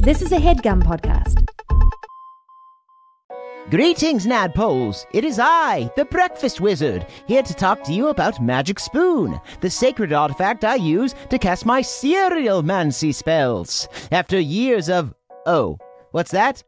This is a HeadGum podcast. Greetings, Nadpoles. It is I, the Breakfast Wizard, here to talk to you about Magic Spoon, the sacred artifact I use to cast my cereal-mancy spells. After years of... Oh, what's that?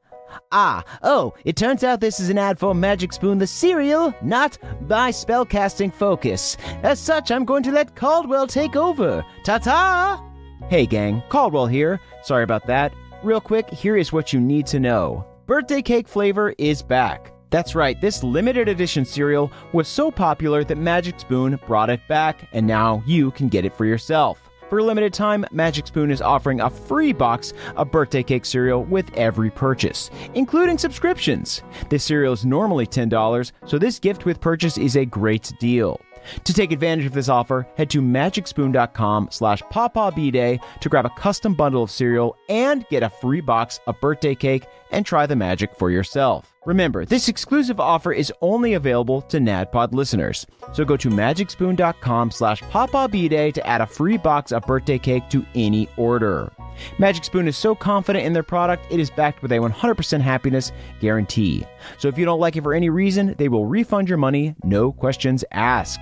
It turns out this is an ad for Magic Spoon the cereal, not my spellcasting focus. As such, I'm going to let Caldwell take over. Ta-ta! Hey gang, Caldwell here. Sorry about that. Real quick, here is what you need to know. Birthday cake flavor is back. That's right, this limited edition cereal was so popular that Magic Spoon brought it back, and now you can get it for yourself. For a limited time, Magic Spoon is offering a free box of birthday cake cereal with every purchase, including subscriptions. This cereal is normally $10, so this gift with purchase is a great deal. To take advantage of this offer, head to magicspoon.com/PawPawBDay to grab a custom bundle of cereal and get a free box of birthday cake and try the magic for yourself. Remember, this exclusive offer is only available to NADPOD listeners. So go to magicspoon.com/PawPawBDay to add a free box of birthday cake to any order. Magic Spoon is so confident in their product, it is backed with a 100% happiness guarantee. So if you don't like it for any reason, they will refund your money, no questions asked.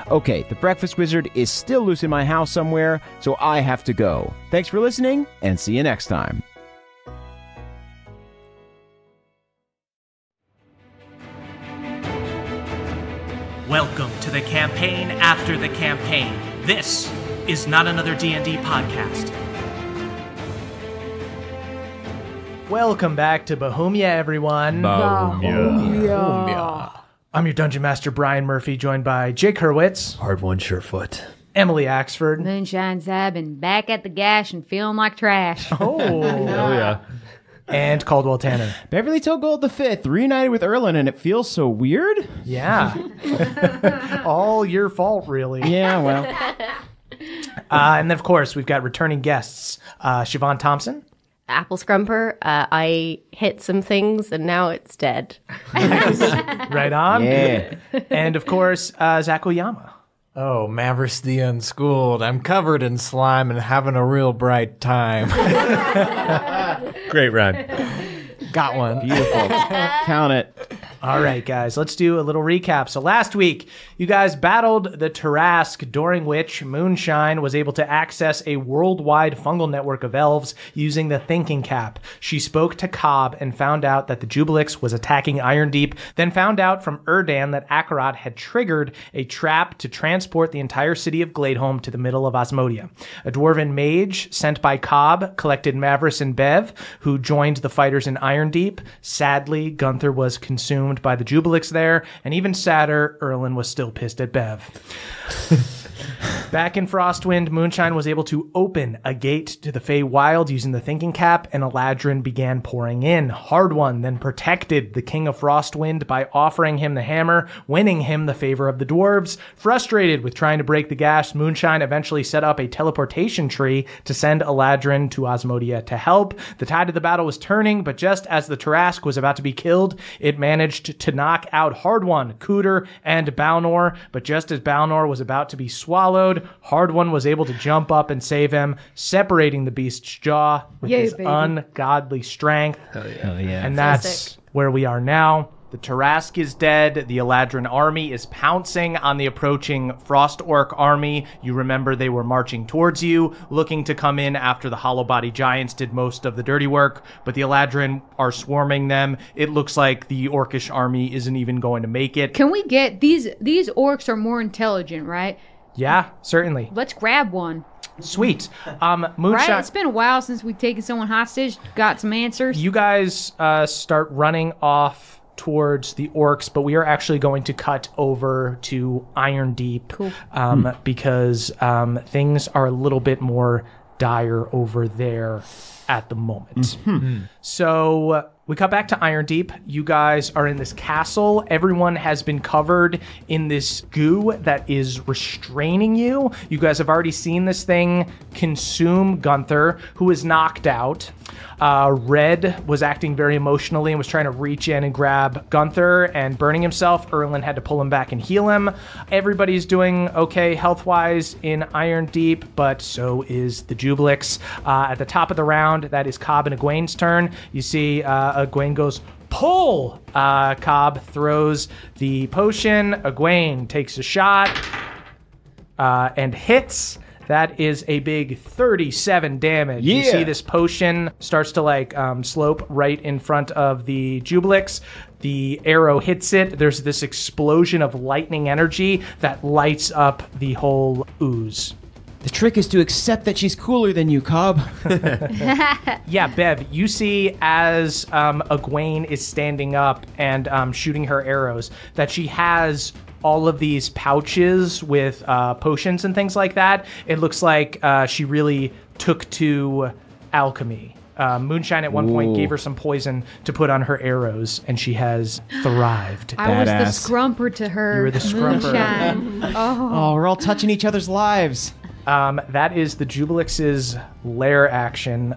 Okay, the Breakfast Wizard is still loose in my house somewhere, so I have to go. Thanks for listening, and see you next time. Welcome to the campaign after the campaign. This is not another D&D podcast. Welcome back to Bohemia, everyone. Bohemia. I'm your Dungeon Master, Brian Murphy, joined by Jake Hurwitz, Hard one, Surefoot. Emily Axford, Moonshine Zabin, back at the gash and feeling like trash. Oh yeah. and Caldwell Tanner. Beverly Togold V, reunited with Erlen, and it feels so weird. Yeah. All your fault, really. Yeah, well. And of course, we've got returning guests, Siobhan Thompson. Apple Scrumper, I hit some things and now it's dead. Right on. Yeah. And of course, Zach Oyama. Oh, Mavericks the Unschooled. I'm covered in slime and having a real bright time. Great rhyme. Got one. Beautiful. Count it. All right, guys, let's do a little recap. So last week, you guys battled the Tarask, during which Moonshine was able to access a worldwide fungal network of elves using the Thinking Cap. She spoke to Cobb and found out that the Jubilix was attacking Iron Deep, then found out from Erdan that Akarat had triggered a trap to transport the entire city of Gladeholm to the middle of Osmodia. A dwarven mage sent by Cobb collected Mavris and Bev, who joined the fighters in Iron Deep. Sadly, Gunther was consumed by the Jubilix there, and even sadder, Erlen was still pissed at Bev. Back in Frostwind, Moonshine was able to open a gate to the Feywild using the Thinking Cap, and Eladrin began pouring in. Hardone then protected the King of Frostwind by offering him the hammer, winning him the favor of the dwarves. Frustrated with trying to break the gash, Moonshine eventually set up a teleportation tree to send Eladrin to Osmodia to help. The tide of the battle was turning, but just as the Tarask was about to be killed, it managed to knock out Hardone, Cooter, and Balnor, but just as Balnor was about to be swallowed, Hardone was able to jump up and save him, separating the beast's jaw with his ungodly strength. Hell yeah. And that's where we are now. The Tarask is dead. The Eladrin army is pouncing on the approaching Frost Orc army. You remember they were marching towards you, looking to come in after the Hollow Body Giants did most of the dirty work, but the Eladrin are swarming them. It looks like the Orcish army isn't even going to make it. Can we get these orcs are more intelligent, right? Yeah, certainly. Let's grab one. Sweet. Moonshine. Right? It's been a while since we've taken someone hostage. Got some answers. You guys start running off towards the orcs, but we are actually going to cut over to Iron Deep. Cool. Because things are a little bit more dire over there at the moment. So we cut back to Iron Deep. You guys are in this castle. Everyone has been covered in this goo that is restraining you. You guys have already seen this thing consume Gunther, who is knocked out. Red was acting very emotionally and was trying to reach in and grab Gunther and burning himself. Erlen had to pull him back and heal him. Everybody's doing okay health-wise in Iron Deep, but so is the Jubilix. At the top of the round, round. That is Cobb and Egwene's turn. You see Egwene goes, pull! Cobb throws the potion. Egwene takes a shot and hits. That is a big 37 damage. Yeah. You see this potion starts to slope right in front of the Jubilix. The arrow hits it. There's this explosion of lightning energy that lights up the whole ooze. The trick is to accept that she's cooler than you, Cobb. Yeah, Bev, you see as Egwene is standing up and shooting her arrows that she has all of these pouches with potions and things like that. It looks like she really took to alchemy. Moonshine at one point gave her some poison to put on her arrows, and she has thrived. I was the scrumper to her. You were the scrumper. Moonshine. Oh, we're all touching each other's lives. That is the Jubilix's lair action.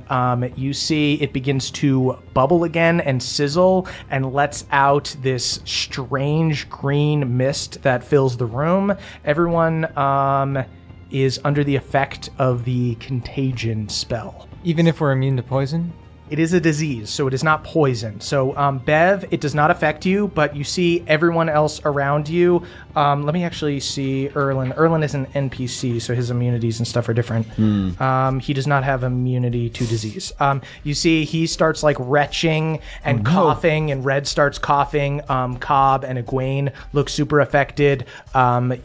You see it begins to bubble again and sizzle and lets out this strange green mist that fills the room. Everyone is under the effect of the contagion spell. Even if we're immune to poison? It is a disease, so it is not poison. So, Bev, it does not affect you, but you see everyone else around you. Let me actually see Erlen. Erlen is an NPC, so his immunities and stuff are different. He does not have immunity to disease. You see he starts retching and coughing, and Red starts coughing. Cobb and Egwene look super affected.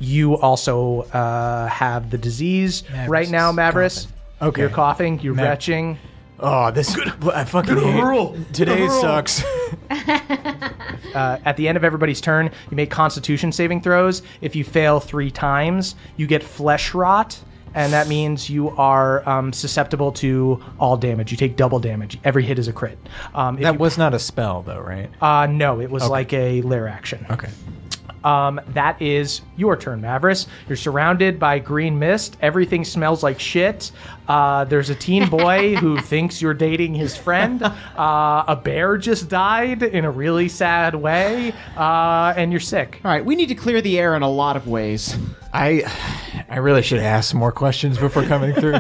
You also have the disease right now, Mavris. Okay. You're coughing, you're retching. Oh, I fucking hate today sucks. At the end of everybody's turn, you make Constitution saving throws. If you fail 3 times, you get flesh rot, and that means you are susceptible to all damage. You take double damage. Every hit is a crit. That was not a spell, though, right? No, it was like a lair action. Okay. That is your turn, Mavris. You're surrounded by green mist. Everything smells like shit. There's a teen boy who thinks you're dating his friend. A bear just died in a really sad way. And you're sick. All right, we need to clear the air in a lot of ways. I really should have asked some more questions before coming through.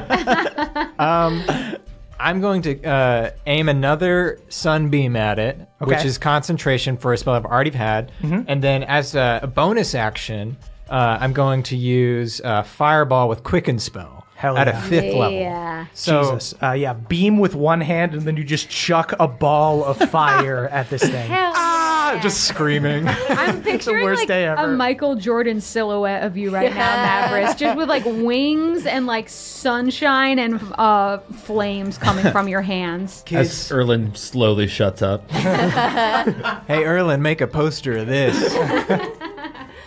I'm going to aim another sunbeam at it, which is concentration for a spell I've already had. And then as a bonus action, I'm going to use Fireball with Quicken Spell at a 5th level. Yeah. So, Jesus. Beam with one hand, and then you just chuck a ball of fire at this thing. just screaming. I'm picturing worst day a ever. Michael Jordan silhouette of you right now, Mavris, just with wings and sunshine and flames coming from your hands. As Erlen slowly shuts up. Hey, Erlen, make a poster of this.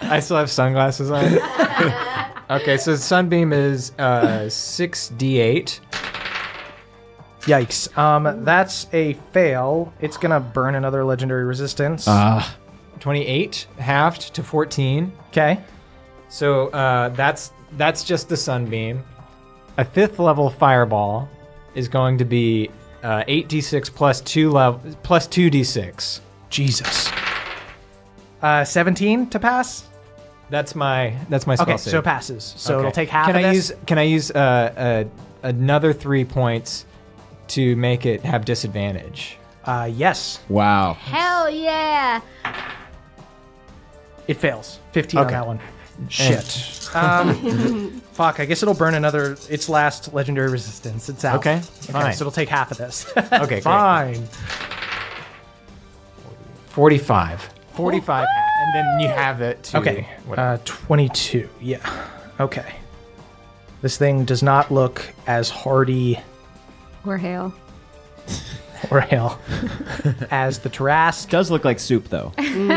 I still have sunglasses on. Okay, so Sunbeam is 6d8. Yikes. That's a fail. It's going to burn another legendary resistance. 28, halved to 14. Okay. So that's just the Sunbeam. A 5th level Fireball is going to be 8d6 plus 2d6. Jesus. 17 to pass? That's my spell Okay, save. so it passes. So Okay. it'll take half of this. Can I use another 3 points to make it have disadvantage? Yes. Wow. Hell yeah! It fails. 15 on Okay. that one. Shit. Fuck, I guess it'll burn its last legendary resistance. It's out. Okay, fine. So it'll take half of this. Okay, great. Fine. 45. 45, and then you have it to... Okay. whatever. 22. Yeah. Okay. This thing does not look as hardy Or hail. or hale as the Tarask. Does look like soup, though.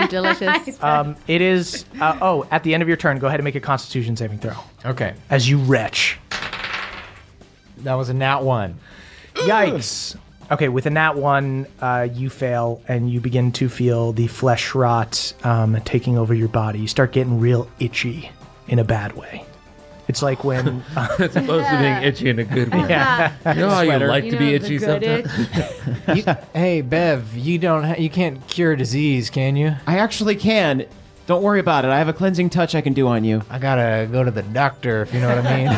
Delicious. It is... at the end of your turn, go ahead and make a Constitution saving throw. Okay, As you retch. that was a nat 1. Yikes. Okay, with a nat 1, you fail, and you begin to feel the flesh rot taking over your body. You start getting real itchy in a bad way. It's like when... It's opposed to being itchy in a good way. yeah. You know how you like to be the itchy good sometimes? Hey, Bev, you can't cure disease, can you? I actually can. Don't worry about it. I have a cleansing touch I can do on you. I gotta go to the doctor, if you know what I mean.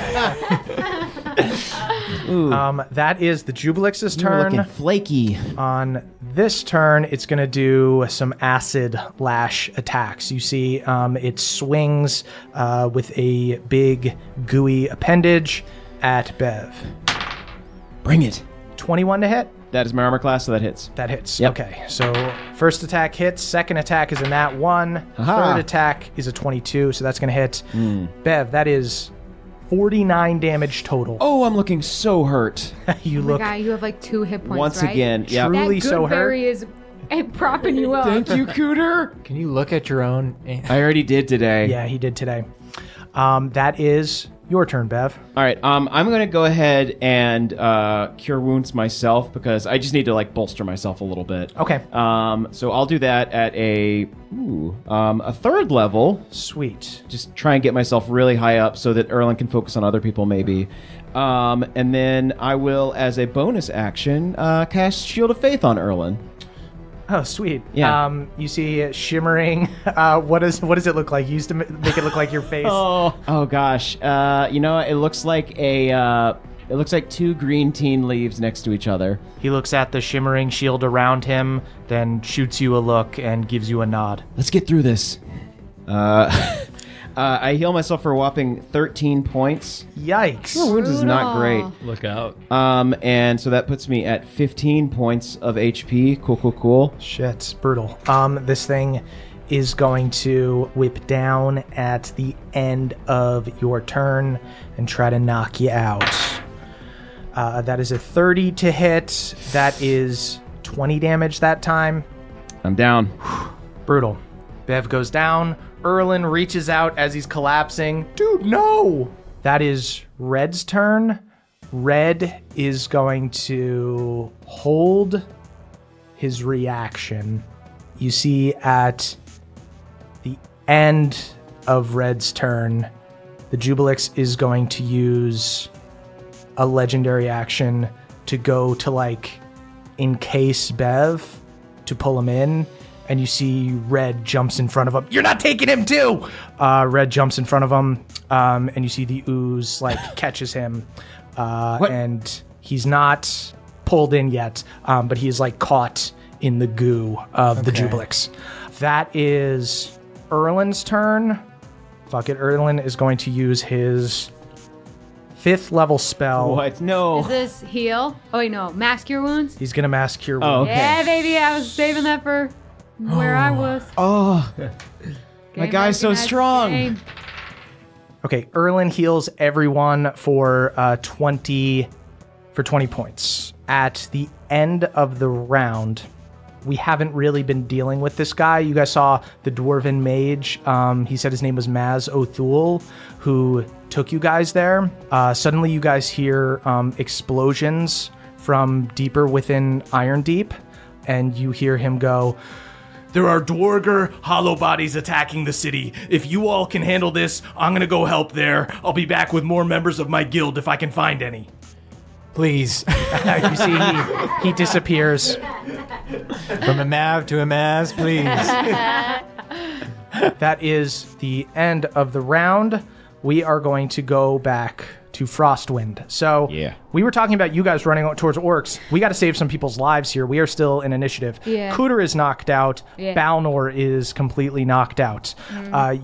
That is the Jubilix's You're looking turn. flaky. On this turn, it's going to do some acid lash attacks. You see it swings with a big gooey appendage at Bev. Bring it. 21 to hit. That is my armor class, so that hits. That hits. Yep. Okay, so first attack hits. Second attack is a nat 1. Aha. Third attack is a 22, so that's going to hit. Bev, that is 49 damage total. Oh, I'm looking so hurt. You Oh my look God, you have like 2 hit points, Once right? again. Yeah. truly That so good hurt. berry is propping you up. Thank you, Cooter. Can you look at your own? I already did today. Yeah, he did today. That is your turn, Bev. All right. I'm going to go ahead and cure wounds myself because I just need to like bolster myself a little bit. Okay. So I'll do that at a third level. Sweet. Just try and get myself really high up so that Erlen can focus on other people maybe. And then I will, as a bonus action, cast Shield of Faith on Erlen. Oh, sweet. Yeah. You see it shimmering. What does it look like? You used to make it look like your face. Oh gosh. It looks like it looks like 2 green teen leaves next to each other. He looks at the shimmering shield around him, then shoots you a look and gives you a nod. Let's get through this. I heal myself for a whopping 13 points. Yikes. Cure wounds is not great. Look out. And so that puts me at 15 points of HP. Cool. Shit, it's brutal. This thing is going to whip down at the end of your turn and try to knock you out. That is a 30 to hit. That is 20 damage that time. I'm down. Brutal. Bev goes down. Erlen reaches out as he's collapsing. Dude, no! That is Red's turn. Red is going to hold his reaction. You see at the end of Red's turn, the Jubilix is going to use a legendary action to go to, like, encase Bev to pull him in. And you see Red jumps in front of him. You're not taking him too! Red jumps in front of him, and you see the ooze, like, catches him. And he's not pulled in yet, but he's, like, caught in the goo of the Jubilix. That is Erlen's turn. Fuck it, Erlen is going to use his 5th level spell. What? No. Is this heal? Oh wait, no. Mask your wounds? He's gonna mask Cure Oh, Wounds. okay. Yeah, baby. I was saving that for where I was. Oh, my Game guy's so recognized strong. game. Okay, Erlen heals everyone for 20 points. At the end of the round, we haven't really been dealing with this guy. You guys saw the dwarven mage. He said his name was Maz O'Thul, who took you guys there. Suddenly you guys hear explosions from deeper within Iron Deep, and you hear him go, "There are Dwarger hollow bodies attacking the city. If you all can handle this, I'm gonna go help there. I'll be back with more members of my guild if I can find any." Please. You see, he disappears. From a Mav to a Maz, please. That is the end of the round. We are going to go back to Frostwind. So Yeah. we were talking about you guys running towards orcs. We got to save some people's lives here. We are still in initiative. Yeah. Cooter is knocked out. Yeah. Balnor is completely knocked out.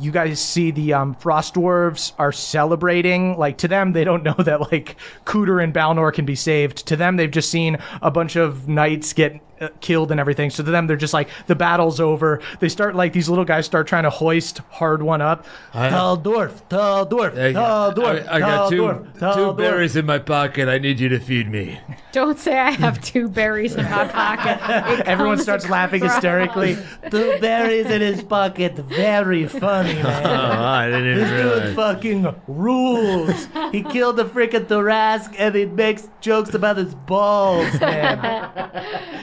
You guys see the Frost Dwarves are celebrating. Like, to them, they don't know that, like, Cooter and Balnor can be saved. To them, they've just seen a bunch of knights get killed and everything. So to them, they're just like, the battle's over. They start, like, these little guys start trying to hoist Hard One up. Tall dwarf, tall dwarf, tall dwarf, I got tall two dwarf, tall dwarf. berries in my pocket. I need you to feed me. Don't say I have 2 berries in my pocket. It Everyone comes starts laughing across. hysterically. 2 berries in his pocket. Very funny, man. I didn't This dude realize. fucking rules. He killed the freaking Thorask and he makes jokes about his balls, man.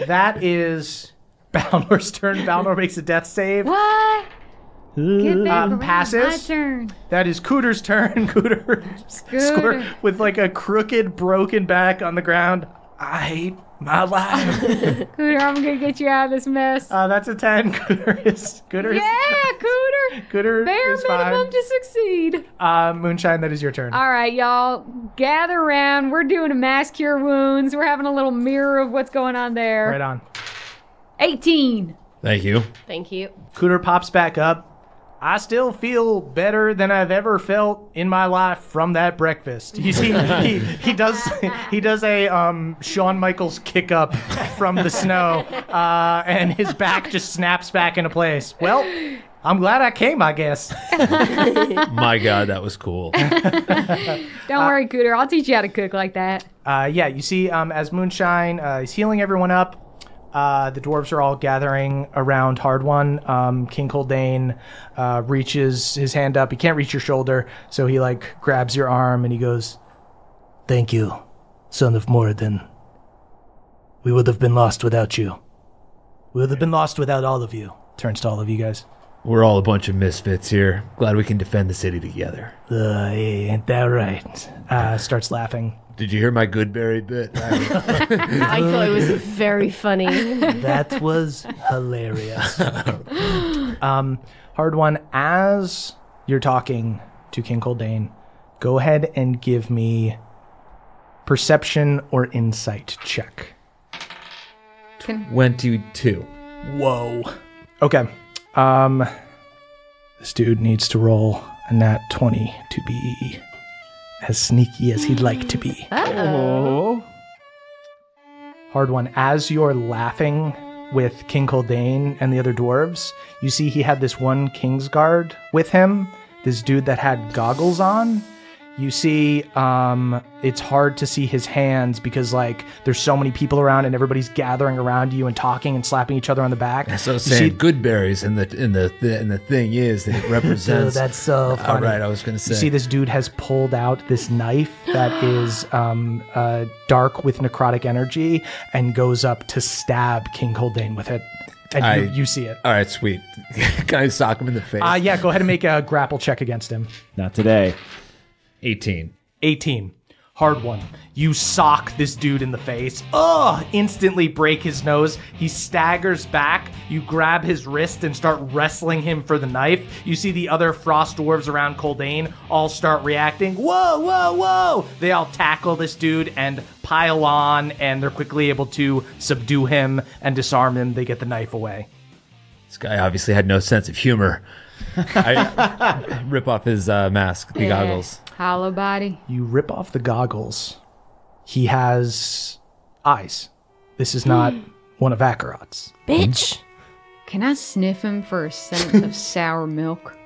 That is Balnor's turn. Balnor makes a death save. What? Get back around. passes. My turn. That is Cooter's turn. Cooter squirt with like a crooked, broken back on the ground. I hate my life. Cooter, I'm gonna get you out of this mess. That's a 10. Cooter is Cooter. Cooter Bare is fine. minimum to succeed. Moonshine, that is your turn. All right, y'all, gather around. We're doing a mass cure wounds. We're having a little mirror of what's going on there. Right on. 18. Thank you. Thank you. Cooter pops back up. I still feel better than I've ever felt in my life from that breakfast. You see, he does a Shawn Michaels kick up from the snow, and his back just snaps back into place. Well, I'm glad I came, I guess. My God, that was cool. Don't worry, Cooter. I'll teach you how to cook like that. Yeah, you see, as Moonshine is healing everyone up, the dwarves are all gathering around Hard One. King Coldane reaches his hand up. He can't reach your shoulder, so he grabs your arm and he goes, "Thank you, son of Moradin. We would have been lost without you. We would have been lost without all of you." Turns to all of you guys. We're all a bunch of misfits here. Glad we can defend the city together. Ain't that right? Starts laughing. Did you hear my Goodberry bit? I thought it was very funny. That was hilarious. Hard One, as you're talking to King Coldane, go ahead and give me perception or insight check. 22. Whoa. Okay. This dude needs to roll a nat 20 to be as sneaky as he'd like to be. Uh-oh. Hard One, as you're laughing with King Coldane and the other dwarves, you see he had this one Kingsguard with him, this dude that had goggles on. You see, it's hard to see his hands because there's so many people around and everybody's gathering around you and talking and slapping each other on the back. That's what I was saying. Goodberries, and the thing is that it represents. That's so funny. Right, I was going to say. You see, this dude has pulled out this knife that is dark with necrotic energy and goes up to stab King Coldane with it. And you see it. All right, sweet. Can I sock him in the face? Yeah, go ahead and make a grapple check against him. Not today. 18. Hard One. You sock this dude in the face. Instantly break his nose. He staggers back. You grab his wrist and start wrestling him for the knife. You see the other frost dwarves around Coldane all start reacting. Whoa, whoa, whoa! They all tackle this dude and pile on, and they're quickly able to subdue him and disarm him. They get the knife away. This guy obviously had no sense of humor. I rip off his mask, the goggles. Hollow body. You rip off the goggles. He has eyes. This is not one of Akarat's. Bitch. Can I sniff him for a scent of sour milk?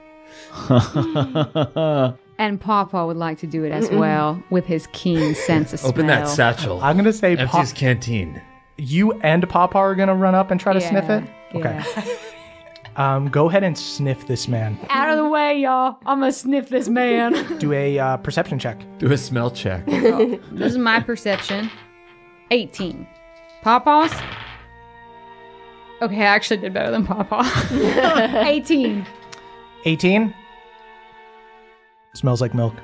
And Pawpaw would like to do it as well with his keen sense of smell. Open that satchel. I'm going to say empty his canteen. You and Pawpaw are going to run up and try to sniff it? Yeah. Okay. Go ahead and sniff this man. Out of the way, y'all. I'm going to sniff this man. Do a perception check. Do a smell check. This is my perception. 18. Pawpaw's? Okay, I actually did better than Pawpaw. 18. 18? Smells like milk.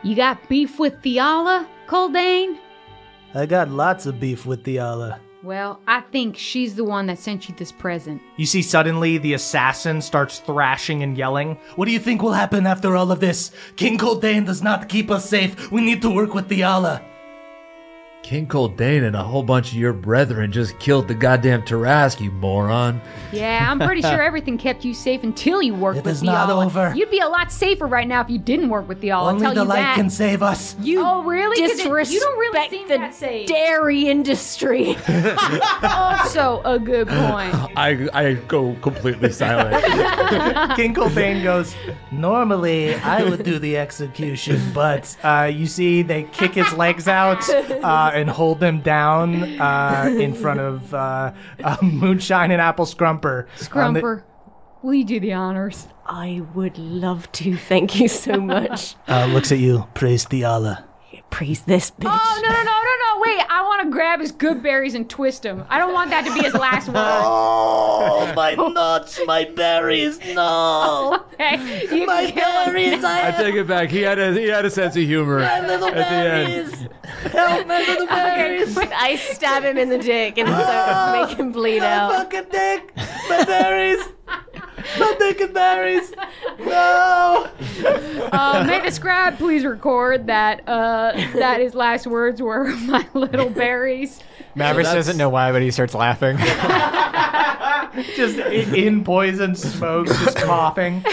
You got beef with Theala, Coldane? I got lots of beef with Theala. Well, I think she's the one that sent you this present. You see suddenly the assassin starts thrashing and yelling. What do you think will happen after all of this? King Coldane does not keep us safe. We need to work with Theala. King Coldane and a whole bunch of your brethren just killed the goddamn Tarask, you moron. Yeah, I'm pretty sure everything kept you safe until you worked with It is not Theala. over. You'd be a lot safer right now if you didn't work with Theala. I'll Only tell the you light that. can save us. Oh, really? 'Cause Disrespect you don't really seem the that safe. dairy industry. Also a good point. I go completely silent. King Coldane goes, normally I would do the execution, but you see they kick his legs out and hold him down in front of Moonshine and Apple Scrumper. Scrumper, will you do the honors? I would love to. Thank you so much. Looks at you. Praise Theala. Praise this bitch. Oh, no. Wait, I want to grab his good berries and twist him. I don't want that to be his last word. Oh, my nuts, my berries, no. Okay, you My can kill him. berries, I take it back. He had a sense of humor my little at the berries. end. Help me with the berries. I stab him in the dick and so make him bleed out. Fucking dick. My berries. My dick and berries. No. May the scribe please record that his last words were my little berries. Mavericks doesn't know why, but he starts laughing. Just in poison smoke, just coughing.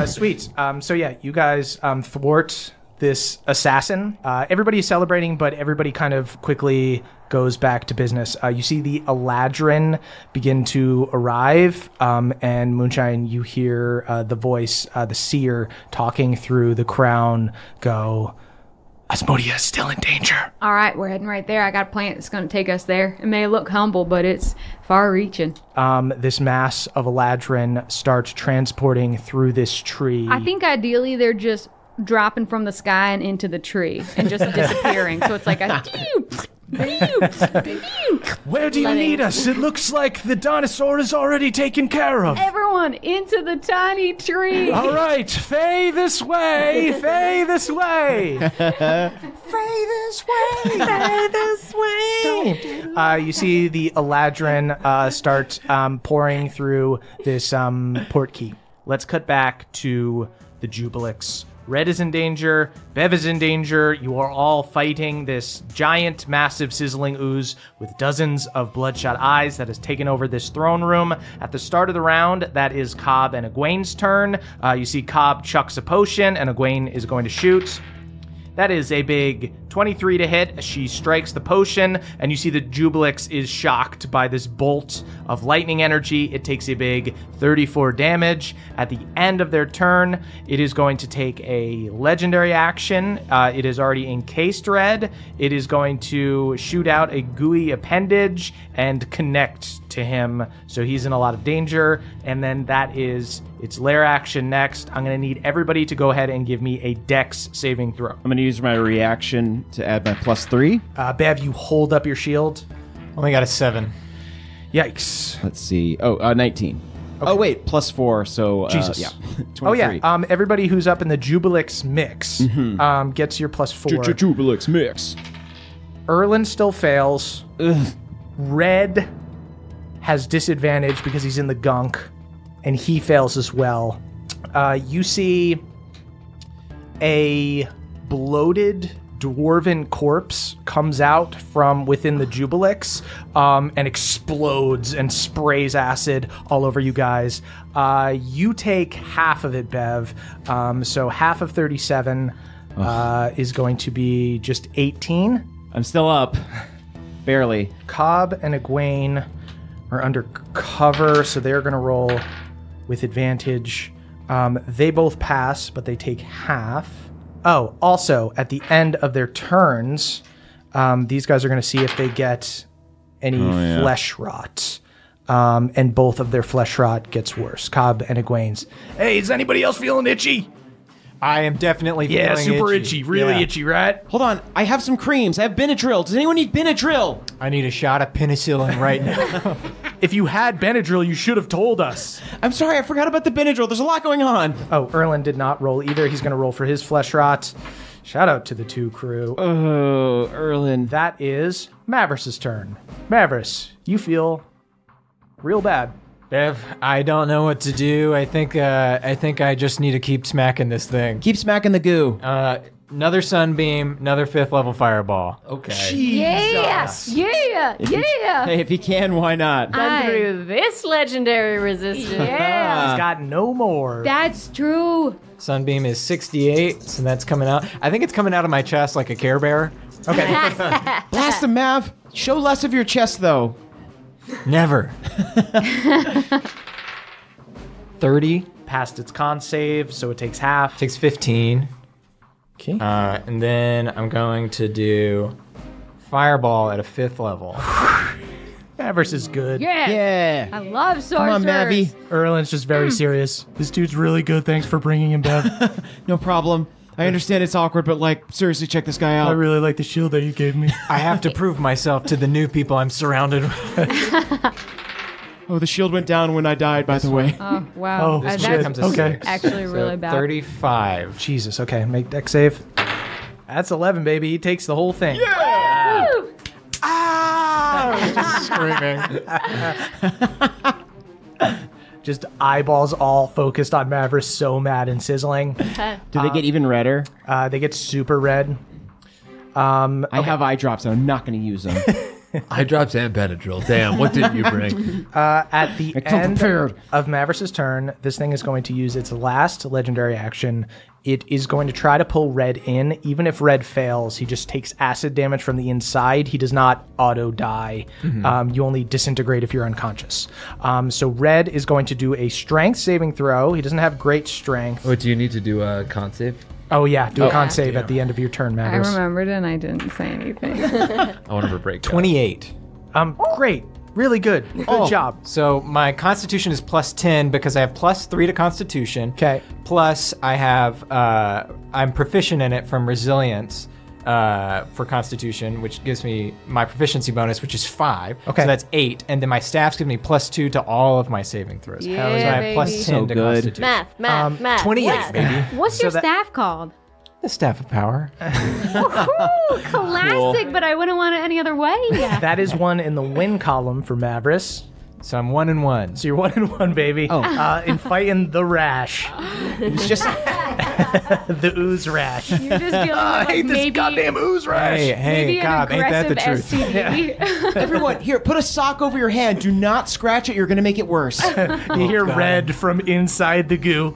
Sweet. So yeah, you guys thwart this assassin. Everybody's celebrating, but everybody kind of quickly goes back to business. You see the Eladrin begin to arrive, and Moonshine, you hear the voice, the seer, talking through the crown go, Asmodia is still in danger. All right, we're heading right there. I got a plan that's going to take us there. It may look humble, but it's far-reaching. This mass of Eladrin starts transporting through this tree. I think ideally they're just dropping from the sky and into the tree and just disappearing. So it's like a... Where do you need us? It looks like the dinosaur is already taken care of. Everyone into the tiny tree. All right, Faye this way. Faye this way. Faye this way. Faye this way. You see the Eladrin start pouring through this port key. Let's cut back to the Jubilix. Red is in danger. Bev is in danger. You are all fighting this giant, massive, sizzling ooze with dozens of bloodshot eyes that has taken over this throne room. At the start of the round, that is Cobb and Egwene's turn. You see Cobb chucks a potion, and Egwene is going to shoot. That is a big 23 to hit. She strikes the potion, and you see the Jubilix is shocked by this bolt of lightning energy. It takes a big 34 damage. At the end of their turn, it is going to take a legendary action. It is already encased red. It is going to shoot out a gooey appendage and connect to him, so he's in a lot of danger. And then that is its lair action next. I'm going to need everybody to go ahead and give me a dex saving throw. I'm going to use my reaction to add my +3. Bev, you hold up your shield. Only got a 7. Yikes. Let's see. 19. Okay. Oh, wait, +4, so... Jesus. Yeah. 23. Oh, yeah. Everybody who's up in the Jubilix mix gets your +4. Jubilix mix. Erlen still fails. Ugh. Red has disadvantage because he's in the gunk, and he fails as well. You see a bloated dwarven corpse comes out from within the Jubilix and explodes and sprays acid all over you guys. You take half of it, Bev. So half of 37 is going to be just 18. I'm still up. Barely. Cobb and Egwene are under cover, so they're going to roll with advantage. They both pass, but they take half. Oh, also, at the end of their turns, these guys are going to see if they get any flesh rot. And both of their flesh rot gets worse. Cobb and Egwene's. Hey, is anybody else feeling itchy? I am definitely feeling itchy. Yeah, super itchy. Really itchy, right? Hold on. I have some creams. I have Benadryl. Does anyone need Benadryl? I need a shot of penicillin right now. If you had Benadryl, you should have told us. I'm sorry. I forgot about the Benadryl. There's a lot going on. Oh, Erlen did not roll either. He's going to roll for his flesh rot. Shout out to the 2 crew. Oh, Erlen. That is Mavris' turn. Mavris, you feel real bad. Bev, I don't know what to do. I think I just need to keep smacking this thing. Keep smacking the goo. Another sunbeam, another 5th level fireball. Okay. Yes! Yeah! Hey, if he can, why not? Run through this legendary resistance. Yeah! He's got no more. That's true. Sunbeam is 68, so that's coming out. I think it's coming out of my chest like a Care Bear. Okay. Blast him, Mav. Show less of your chest, though. Never. 30. Passed its con save, so it takes half. Takes 15. Okay. And then I'm going to do Fireball at a 5th level. Mavris is good. Yeah. I love sorcerers. Come on, Mavi. Erlen's just very serious. This dude's really good. Thanks for bringing him, Bev. No problem. I understand it's awkward, but, seriously, check this guy out. I really like the shield that you gave me. I have to prove myself to the new people I'm surrounded with. Oh, the shield went down when I died, by the way. Oh, wow. Oh, That's shit. Okay. actually really bad. 35. Jesus. Okay. Make deck save. That's 11, baby. He takes the whole thing. Woo! Just screaming. Just eyeballs all focused on Mavris, so mad and sizzling. Do they get even redder? They get super red. I have eye drops, and I'm not going to use them. Eye drops and Benadryl. Damn, what didn't you bring? At the end prepared. of Mavris' turn, this thing is going to use its last legendary action. It is going to try to pull Red in. Even if Red fails, he just takes acid damage from the inside. He does not auto-die. You only disintegrate if you're unconscious. So Red is going to do a strength saving throw. He doesn't have great strength. What do you need to do? A con save? Oh, yeah. Do a con save at the end of your turn, I Mavris. remembered and I didn't say anything. I want to break. 28. Great. Really good. Good job. So my Constitution is plus 10 because I have plus 3 to Constitution. Okay. Plus I have, I'm proficient in it from Resilience for Constitution, which gives me my proficiency bonus, which is 5. Okay. So that's 8. And then my staffs give me plus 2 to all of my saving throws. Yeah, so I have baby. plus 10 So to good. Constitution. Math. 28, Math. baby. What's your staff called? The Staff of Power. Ooh, classic, but I wouldn't want it any other way. That is one in the win column for Mavris. So I'm 1 and 1. So you're 1 and 1, baby. In fighting the rash. It was just The ooze rash. You're just dealing with like maybe, ooze rash. Hey, maybe God, an ain't that the aggressive truth? STD. everyone here. Put a sock over your hand. Do not scratch it. You're going to make it worse. You hear Red from inside the goo.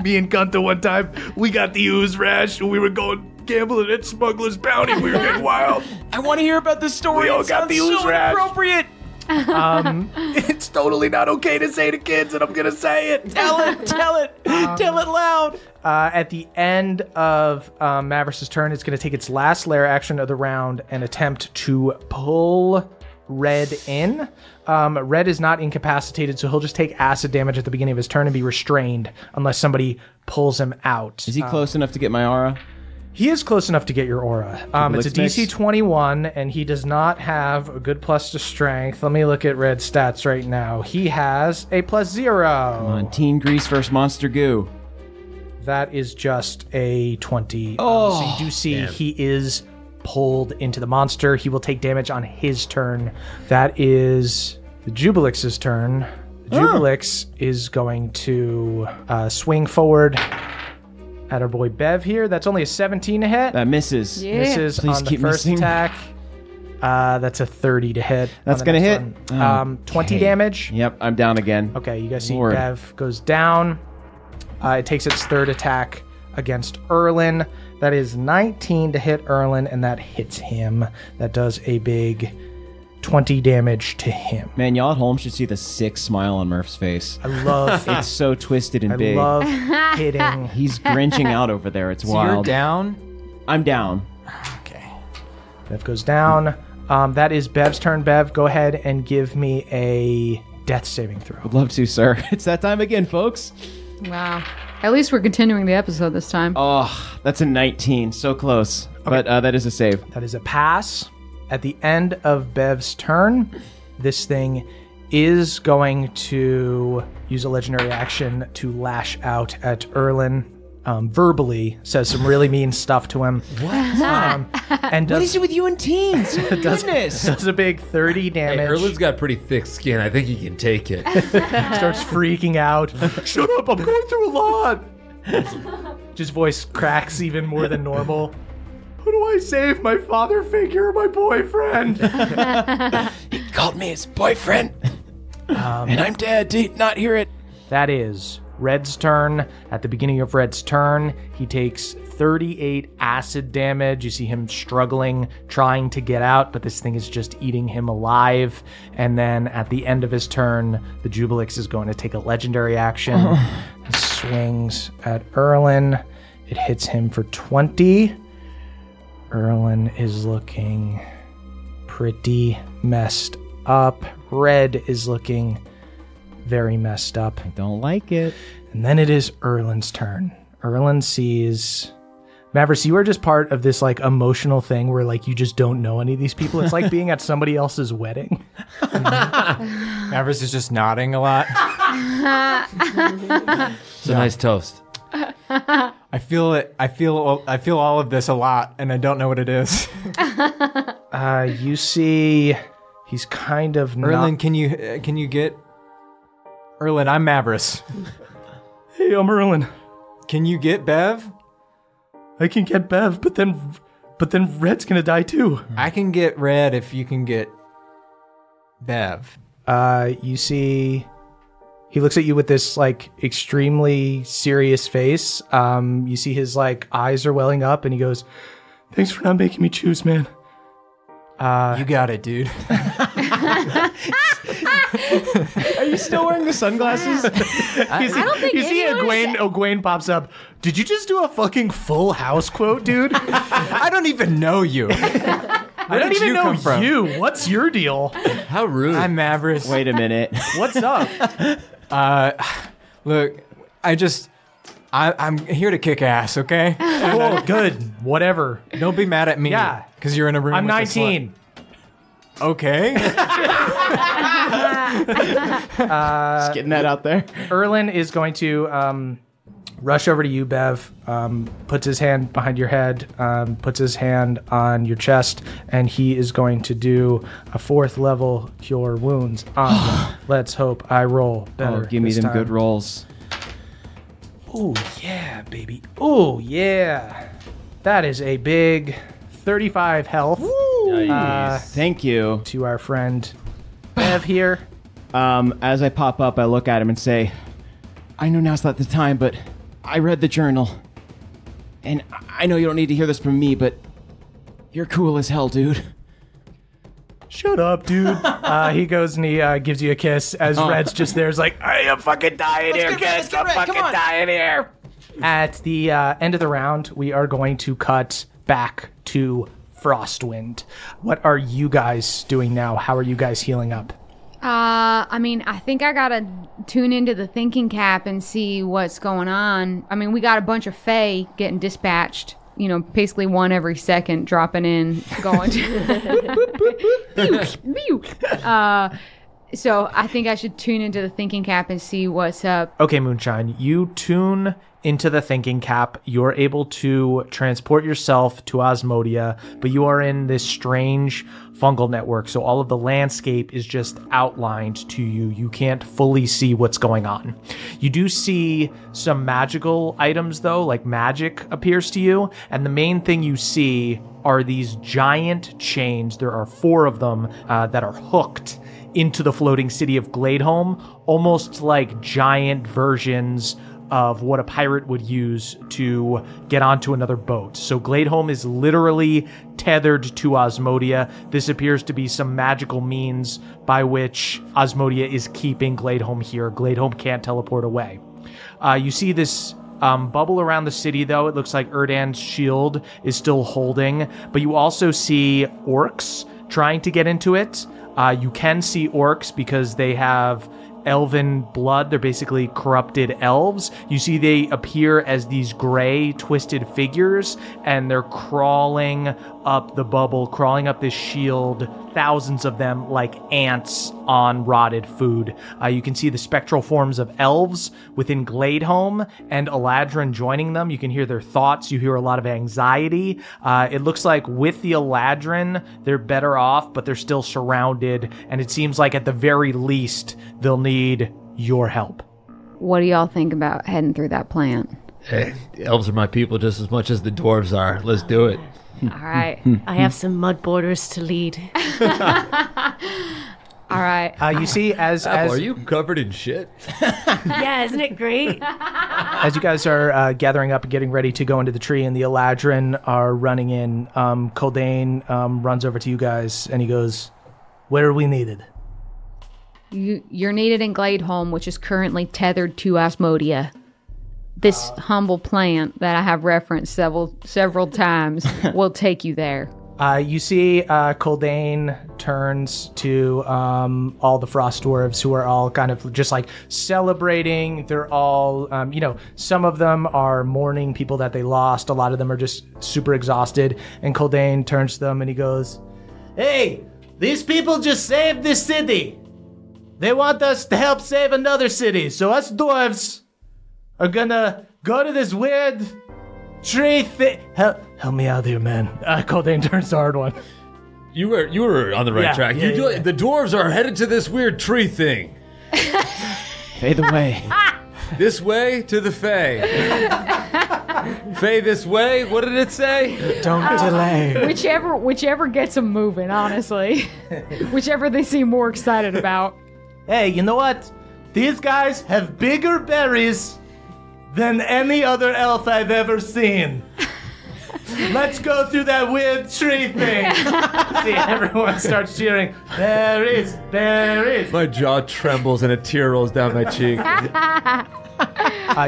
Me and Gunta one time, we got the ooze rash and we were going gambling at Smuggler's Bounty. We were getting wild. I want to hear about this story. We all It got the sounds ooze so rash. inappropriate. It's totally not okay to say to kids, and I'm going to say it. Tell it. Tell it loud. At the end of Mavris' turn, it's going to take its last lair action of the round and attempt to pull Red in. Red is not incapacitated, so he'll just take acid damage at the beginning of his turn and be restrained unless somebody pulls him out. Is he close enough to get my aura? He is close enough to get your aura. It's a DC 21, and he does not have a good plus to strength. Let me look at Red's stats right now. He has a plus 0. Come on, Teen Grease versus Monster Goo. That is just a 20. So you do see he is pulled into the monster. He will take damage on his turn. That is the Jubilix's turn. The Jubilix is going to swing forward at our boy Bev here. That's only a 17 to hit. That misses. Yeah. Misses Please on the keep first missing. attack. That's a 30 to hit. That's on the gonna next hit. one. 20 damage. Yep, I'm down again. Okay, you guys see Lord. Bev goes down. It takes its third attack against Erlin. That is 19 to hit Erlin, and that hits him. That does a big 20 damage to him. Man, y'all at home should see the sick smile on Murph's face. I love It's so twisted and I big. love hitting. He's grinching out over there. It's So wild. you're down? I'm down. Okay. Bev goes down. That is Bev's turn. Bev, go ahead and give me a death saving throw. Would love to, sir. It's that time again, folks. Wow. At least we're continuing the episode this time. Oh, that's a 19. So close. But that is a save. That is a pass. At the end of Bev's turn, this thing is going to use a legendary action to lash out at Erlin. Verbally says some really mean stuff to him. What? And What does, is it with you and teens? Goodness. does a big 30 Hey, damage. Erlin's got pretty thick skin. I think he can take it. Starts freaking out. Shut up, I'm going through a lot. Just voice cracks even more than normal. Who do I save, my father figure or my boyfriend? He called me his boyfriend. And I'm dead. Did not hear it. That is Red's turn. At the beginning of Red's turn, he takes 38 acid damage. You see him struggling, trying to get out, but this thing is just eating him alive. And then at the end of his turn, the Jubilix is going to take a legendary action. He swings at Erlin. It hits him for 20. Erlin is looking pretty messed up. Red is looking very messed up. Don't like it. And then it is Erlin's turn. Erlin sees... Mavris, you are just part of this like emotional thing where like you just don't know any of these people. It's like being at somebody else's wedding. Mavris is just nodding a lot. It's a nice toast. I feel it. I feel all of this a lot, and I don't know what it is. You see, he's kind of Erlen, can you get Erlen? I'm Mavris. Hey, I'm Erlen. Can you get Bev? I can get Bev, but then Red's gonna die too. I can get Red if you can get Bev. You see, he looks at you with this like extremely serious face. You see his like eyes are welling up, and he goes, "Thanks for not making me choose, man." You got it, dude. Are you still wearing the sunglasses? I don't think You see anyone Egwene pops up. Did you just do a fucking Full House quote, dude? I don't even know you. I don't even know you. What's your deal? How rude. I'm Mavris. Wait a minute. What's up? Look, I'm here to kick ass, okay? Cool, good, whatever. Don't be mad at me. Yeah. Because you're in a room I'm with 19. Okay. Just getting that out there. Erlen is going to rush over to you, Bev, puts his hand behind your head, puts his hand on your chest, and he is going to do a 4th level Cure Wounds on you. Let's hope I roll better. Oh, give me this them time. good rolls. Oh, yeah, baby. Oh, yeah. That is a big 35 health. Thank you. To our friend Bev here. As I pop up, I look at him and say, I know now's not the time, but I read the journal. And I know you don't need to hear this from me, but you're cool as hell, dude. Shut up, dude. He goes and he gives you a kiss as Red's just there. He's like, I am fucking dying here, kids. I'm fucking dying here. At the end of the round, we are going to cut back to Frostwind. What are you guys doing now? How are you guys healing up? I mean, I think I gotta tune into the thinking cap and see what's going on. I mean, we got a bunch of Fae getting dispatched. You know, basically one every second dropping in, going. So I think I should tune into the thinking cap and see what's up. Okay, Moonshine, you tune into the thinking cap. You're able to transport yourself to Osmodia, but you are in this strange fungal network, so all of the landscape is just outlined to you. You can't fully see what's going on. You do see some magical items, though, like magic appears to you, and the main thing you see are these giant chains. There are 4 of them that are hooked into the floating city of Gladeholm, almost like giant versions of what a pirate would use to get onto another boat. So Gladeholm is literally tethered to Osmodia. This appears to be some magical means by which Osmodia is keeping Gladeholm here. Gladeholm can't teleport away. You see this bubble around the city, though. It looks like Erdan's shield is still holding, but you also see orcs trying to get into it. You can see orcs because they have elven blood. They're basically corrupted elves. You see they appear as these gray twisted figures, and they're crawling up the bubble, crawling up this shield, thousands of them like ants on rotted food. You can see the spectral forms of elves within Gladeholm and Eladrin joining them. You can hear their thoughts. You hear a lot of anxiety. It looks like with the Eladrin, they're better off, but they're still surrounded, and it seems like at the very least, they'll need your help. What do y'all think about heading through that plant? Hey, elves are my people just as much as the dwarves are. Let's do it. All right. I have some mud borders to lead. All right. You see, as Apple, are you covered in shit? Yeah, isn't it great? as you guys are gathering up and getting ready to go into the tree, and the Eladrin are running in, Coldane runs over to you guys, and he goes, "Where are we needed?" You're needed in Gladeholm, which is currently tethered to Osmodia. This humble plant that I have referenced several times will take you there. You see Coldane turns to all the Frost Dwarves, who are all kind of just like celebrating. They're all, some of them are mourning people that they lost. A lot of them are just super exhausted. And Coldane turns to them and he goes, "Hey, these people just saved this city. They want us to help save another city. So us dwarves are gonna go to this weird tree thing. Help me out here, man. Kaldane turns to Hard One. You were on the right track. Yeah. The dwarves are headed to this weird tree thing. Fade away. This way to the Fae. Fae this way? What did it say? Don't delay. Whichever gets them moving, honestly. Whichever they seem more excited about. Hey, you know what? These guys have bigger berries than any other elf I've ever seen. Let's go through that weird tree thing. See, everyone starts cheering. Berries, berries. My jaw trembles and a tear rolls down my cheek.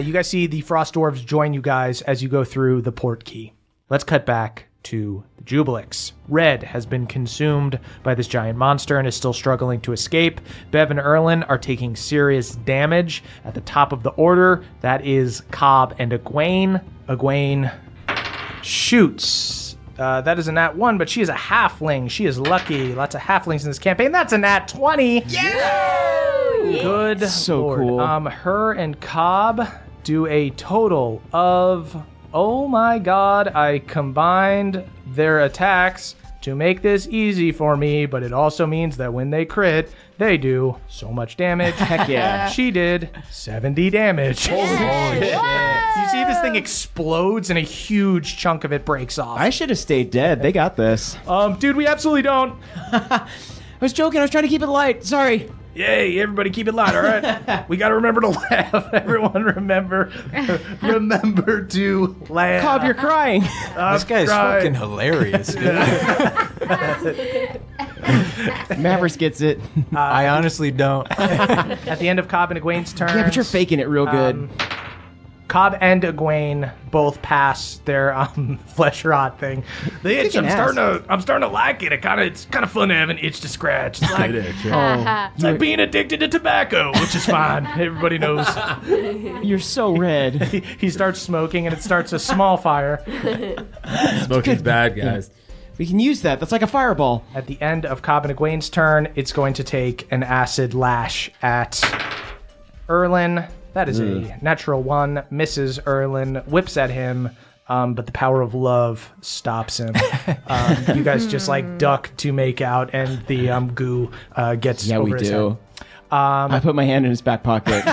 You guys see the Frost Dwarves join you guys as you go through the port key. Let's cut back to the Jubilix. Red has been consumed by this giant monster and is still struggling to escape. Bev and Erlin are taking serious damage. At the top of the order, that is Cobb and Egwene. Egwene shoots. That is a nat 1, but she is a halfling. She is lucky. Lots of halflings in this campaign. That's a nat 20. Yeah! Good So Lord. cool. Her and Cobb do a total of, oh my god, I combined their attacks to make this easy for me, but it also means that when they crit, they do so much damage. Heck yeah. She did 70 damage. Holy shit. You see this thing explodes and a huge chunk of it breaks off. I should have stayed dead. They got this. Dude, we absolutely don't. I was joking. I was trying to keep it light. Sorry. Yay, everybody keep it light, all right? We got to remember to laugh. Everyone remember to laugh. Cobb, you're crying. This guy's fucking hilarious, dude. Mavericks gets it. I honestly don't. At the end of Cobb and Egwene's turn. Yeah, but you're faking it real good. Cobb and Egwene both pass their flesh rot thing. The itch, I'm starting to like it. It's kind of fun to have an itch to scratch. It's like, it's like being addicted to tobacco, which is fine. Everybody knows. You're so red. He starts smoking, and it starts a small fire. Smoking's bad, guys. We can use that. That's like a fireball. At the end of Cobb and Egwene's turn, it's going to take an acid lash at Erlin. That is a natural 1, misses Erlin, whips at him, but the power of love stops him. You guys just like duck to make out, and the goo gets over his head. I put my hand in his back pocket.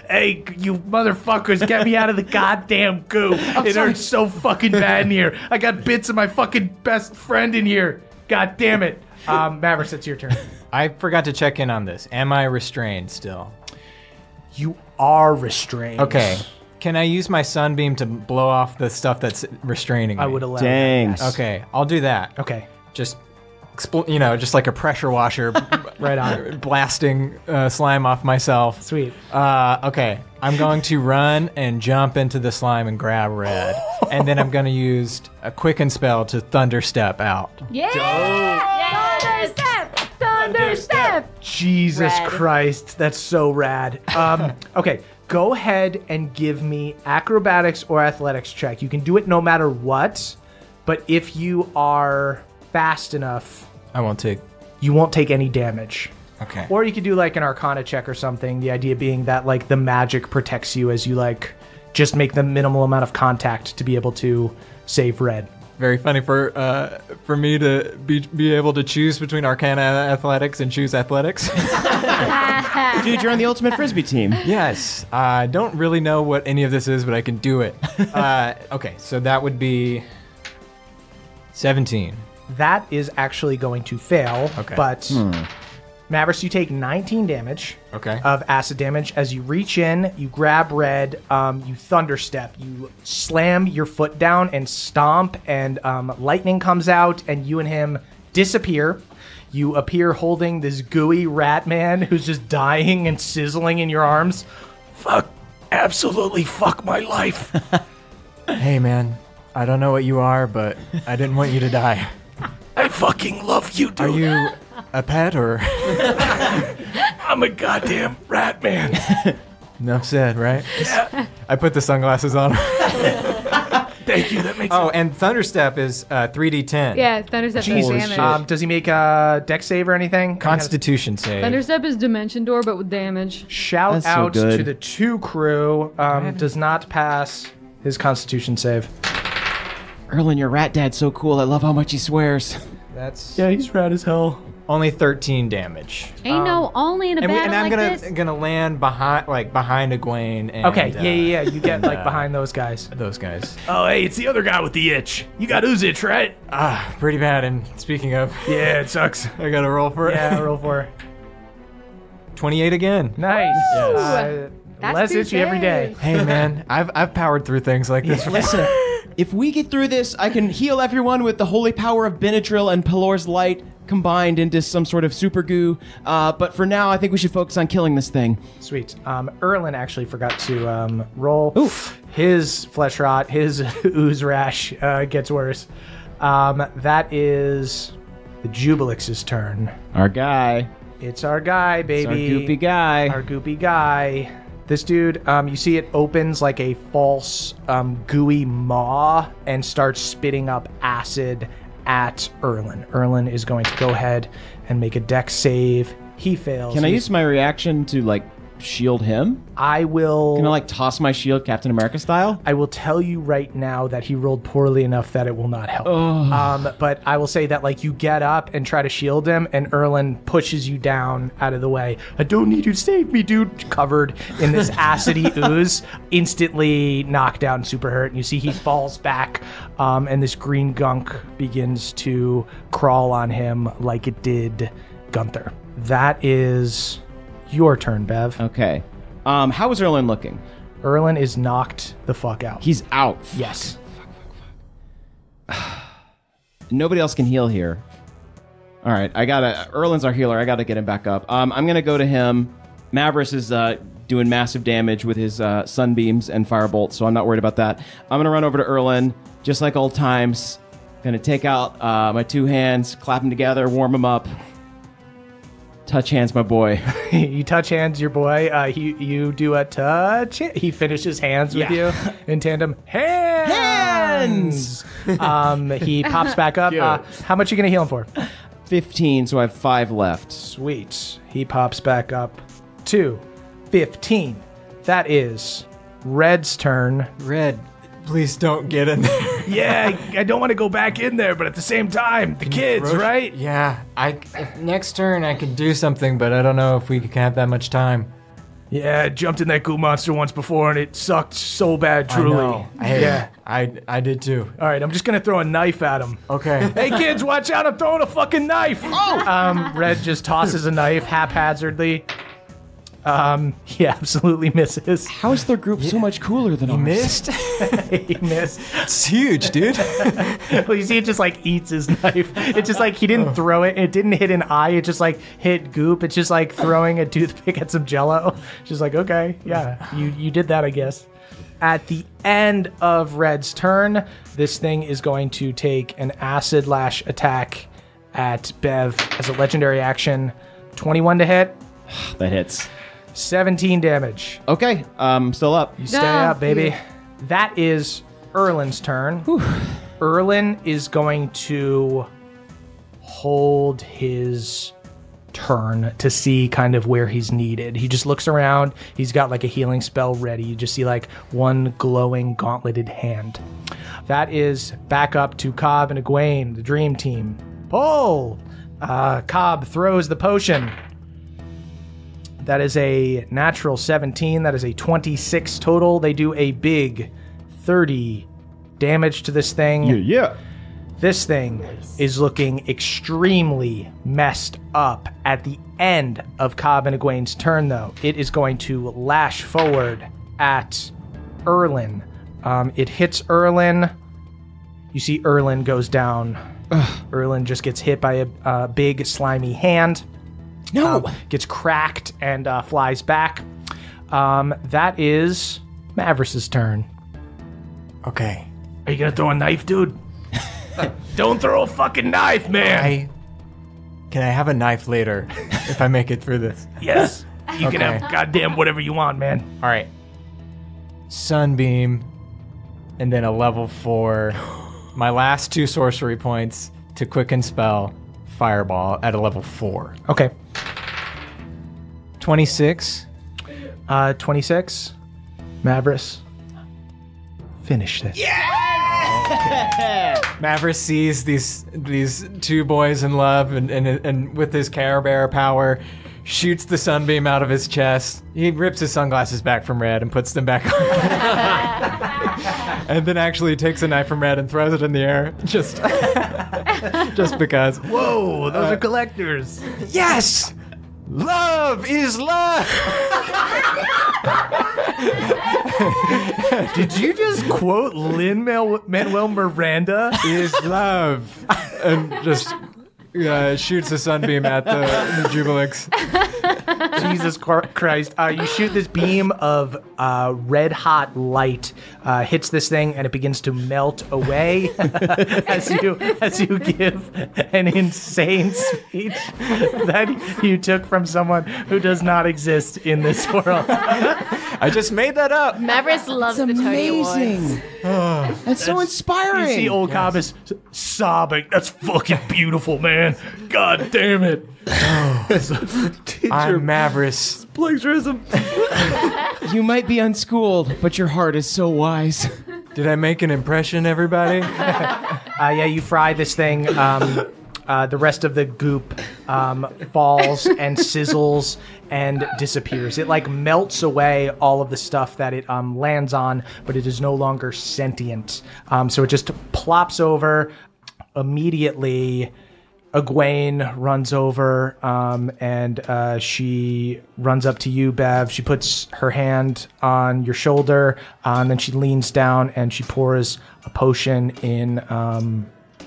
Hey, you motherfuckers, get me out of the goddamn goo. It hurts so fucking bad in here. I got bits of my fucking best friend in here. God damn it. Mavericks, it's your turn. I forgot to check in on this. Am I restrained still? You are restrained. Okay. Can I use my sunbeam to blow off the stuff that's restraining me? I would allow Dang. that. Yes. Okay, I'll do that. Okay. Just, just like a pressure washer. Right on. Blasting slime off myself. Sweet. Okay, I'm going to run and jump into the slime and grab Red. And then I'm going to use a quicken spell to thunder step out. Yeah! Thunderstep! Thunderstep! Jesus Rad. Christ, that's so rad. Okay, go ahead and give me acrobatics or athletics check. You can do it no matter what, but if you are fast enough, you won't take any damage. Okay. Or you could do like an arcana check or something, the idea being that like the magic protects you as you like just make the minimal amount of contact to be able to save Red. Very funny for me to be able to choose between Arcana Athletics and choose Athletics. Dude, you're on the Ultimate Frisbee team. Yes. I don't really know what any of this is, but I can do it. Okay, so that would be 17. That is actually going to fail, Okay. but Mavericks, you take 19 damage of acid damage. As you reach in, you grab Red, you thunderstep, you slam your foot down and stomp, and lightning comes out, and you and him disappear. You appear holding this gooey rat man who's just dying and sizzling in your arms. Fuck, absolutely fuck my life. Hey, man, I don't know what you are, but I didn't want you to die. I fucking love you, dude. Are you a pet or? I'm a goddamn rat man. Enough said, right? Yeah. I put the sunglasses on. Thank you. That makes Oh, and Thunderstep is 3d10. Yeah, Thunderstep does damage. Does he make a dex save or anything? Constitution save. Thunderstep is Dimension Door, but with damage. Shout That's so out good. to the 2 crew. Does not pass his Constitution save. Erlen, your rat dad's so cool. I love how much he swears. That's Yeah, he's rad as hell. only 13 damage. Ain't no only in a battle And I'm like gonna this. land behind Egwene and Okay, yeah. You get like behind those guys. those guys. Oh, hey, it's the other guy with the itch. You got ooze itch, right? Pretty bad. And speaking of, Yeah, it sucks. I gotta roll for it. Yeah, roll for it. 28 again. Nice. That's Less too itchy every day. Hey man, I've powered through things like this. Listen, if we get through this, I can heal everyone with the holy power of Benadryl and Pelor's light combined into some sort of super goo. But for now, I think we should focus on killing this thing. Sweet. Erlen actually forgot to roll. Oof. His flesh rot, his ooze rash gets worse. That is the Jubilix's turn. Our guy. It's our guy, baby. It's our goopy guy. Our goopy guy. This dude, you see it opens like a false gooey maw and starts spitting up acid at Erlen. Erlen is going to go ahead and make a dex save. He fails. Can I use my reaction to, like, shield him? I will... Can I, like, toss my shield Captain America style? I will tell you right now that he rolled poorly enough that it will not help. But I will say that, like, you get up and try to shield him, and Erlen pushes you down out of the way. I don't need you to save me, dude. Covered in this acidy ooze, instantly knocked out and super hurt. And you see he falls back, and this green gunk begins to crawl on him like it did Gunther. That is your turn, Bev. Okay. How is Erlen looking? Erlen is knocked the fuck out. He's out. Yes. Nobody else can heal here. All right, Erlen's our healer. I gotta get him back up. I'm gonna go to him. Mavris is doing massive damage with his sunbeams and firebolt, so I'm not worried about that. I'm gonna run over to Erlen, just like old times. Gonna take out my two hands, clap them together, warm them up. Touch hands, my boy. You touch hands, your boy. You do a touch. He finishes hands with you in tandem. Hands. He pops back up. How much are you gonna heal him for? 15, so I have 5 left. Sweet. He pops back up to 15. That is Red's turn. Red, please don't get in there. Yeah, I don't want to go back in there, but at the same time, the kids, right? Yeah, if next turn I could do something, but I don't know if we can have that much time. Yeah, I jumped in that goo monster once before, and it sucked so bad, truly. I did too. All right, I'm just going to throw a knife at him. Okay. Hey, kids, watch out. I'm throwing a fucking knife. Oh! Red just tosses a knife haphazardly. He absolutely misses. How is their group so much cooler than ours? Missed? He missed. It's huge, dude. Well, you see, it just like eats his knife. It's just like he didn't throw it. It didn't hit an eye. It just like hit goop. It's just like throwing a toothpick at some Jello. Just like, okay, yeah, you did that, I guess. At the end of Red's turn, this thing is going to take an acid lash attack at Bev as a legendary action. 21 to hit. That hits. 17 damage. Okay, still up. You stay up, baby. That is Erlen's turn. Erlen is going to hold his turn to see kind of where he's needed. He just looks around. He's got like a healing spell ready. You just see like one glowing gauntleted hand. That is back up to Cobb and Egwene, the dream team. Pull! Cobb throws the potion. That is a natural 17. That is a 26 total. They do a big 30 damage to this thing. Yeah. This thing is looking extremely messed up. At the end of Cobb and Egwene's turn, though, it is going to lash forward at Erlen. It hits Erlen. You see Erlen goes down. Erlen just gets hit by a big slimy hand. No! Gets cracked and flies back. That is Mavris's turn. Okay. Are you gonna throw a knife, dude? Don't throw a fucking knife, man! Can I have a knife later if I make it through this? Yes. You can have goddamn whatever you want, man. All right. Sunbeam, and then a level 4. My last 2 sorcery points to quicken spell Fireball at a level 4. Okay. 26. 26. Mavris. finish this. Maverick sees these two boys in love, and with his Care Bear power, shoots the sunbeam out of his chest. He rips his sunglasses back from Red and puts them back on. And then actually takes a knife from Red and throws it in the air, just because. Whoa, those are collectors. Yes! Love is love! Did you just quote Lin-Manuel Miranda? Is love. And just shoots a sunbeam at the Jubilix. Jesus Christ. You shoot this beam of red hot light, hits this thing, and it begins to melt away as you give an insane speech that you took from someone who does not exist in this world. I just made that up. Mavericks loves the Tony Awards. That's so inspiring. You see old Cobbus sobbing. That's fucking beautiful, man. God damn it. I'm Mavericks. Plagiarism. You might be unschooled, but your heart is so wise. Did I make an impression, everybody? Yeah, you fry this thing. The rest of the goop falls and sizzles and disappears. It like melts away all of the stuff that it lands on, but it is no longer sentient. So it just plops over. Immediately, Egwene runs over and she runs up to you, Bev. She puts her hand on your shoulder, and then she leans down and she pours a potion in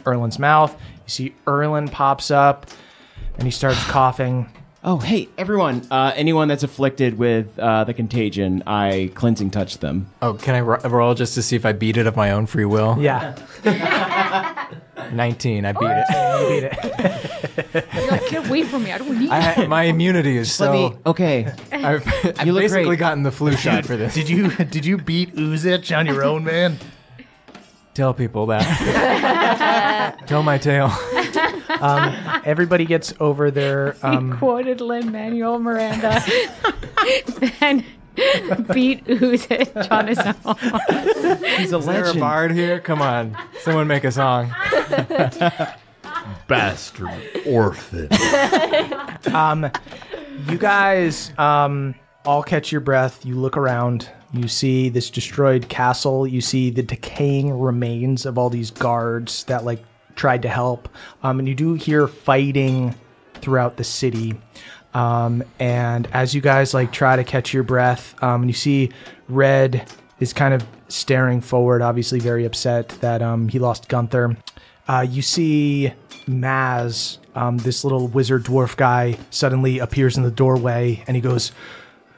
Erlin's mouth. You see Erlin pops up and he starts coughing. Oh, hey, everyone. Anyone that's afflicted with the contagion, I cleansing touch them. Oh, can I roll just to see if I beat it of my own free will? Yeah. 19, I beat it. You beat it. You're like, get away from me. I don't need My immunity is so... Okay. I've You look basically great. gotten the flu shot for this. Did you beat Uzich on your own, man? Tell people that. Tell my tale. Everybody gets over their... He quoted Lin-Manuel Miranda and beat Uzich on his own. He's a Is there a legend. bard here? Come on. Someone make a song. Bastard orphan. You guys all catch your breath. You look around. You see this destroyed castle. You see the decaying remains of all these guards that like tried to help. And you do hear fighting throughout the city. And as you guys like try to catch your breath, you see Red is kind of staring forward, obviously very upset that he lost Gunther. You see Maz, this little wizard dwarf guy, suddenly appears in the doorway, and he goes,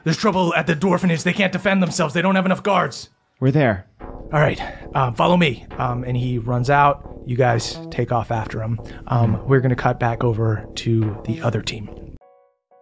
"There's trouble at the dwarfenage. They can't defend themselves. They don't have enough guards." We're there. All right, follow me. And he runs out. You guys take off after him. We're going to cut back over to the other team.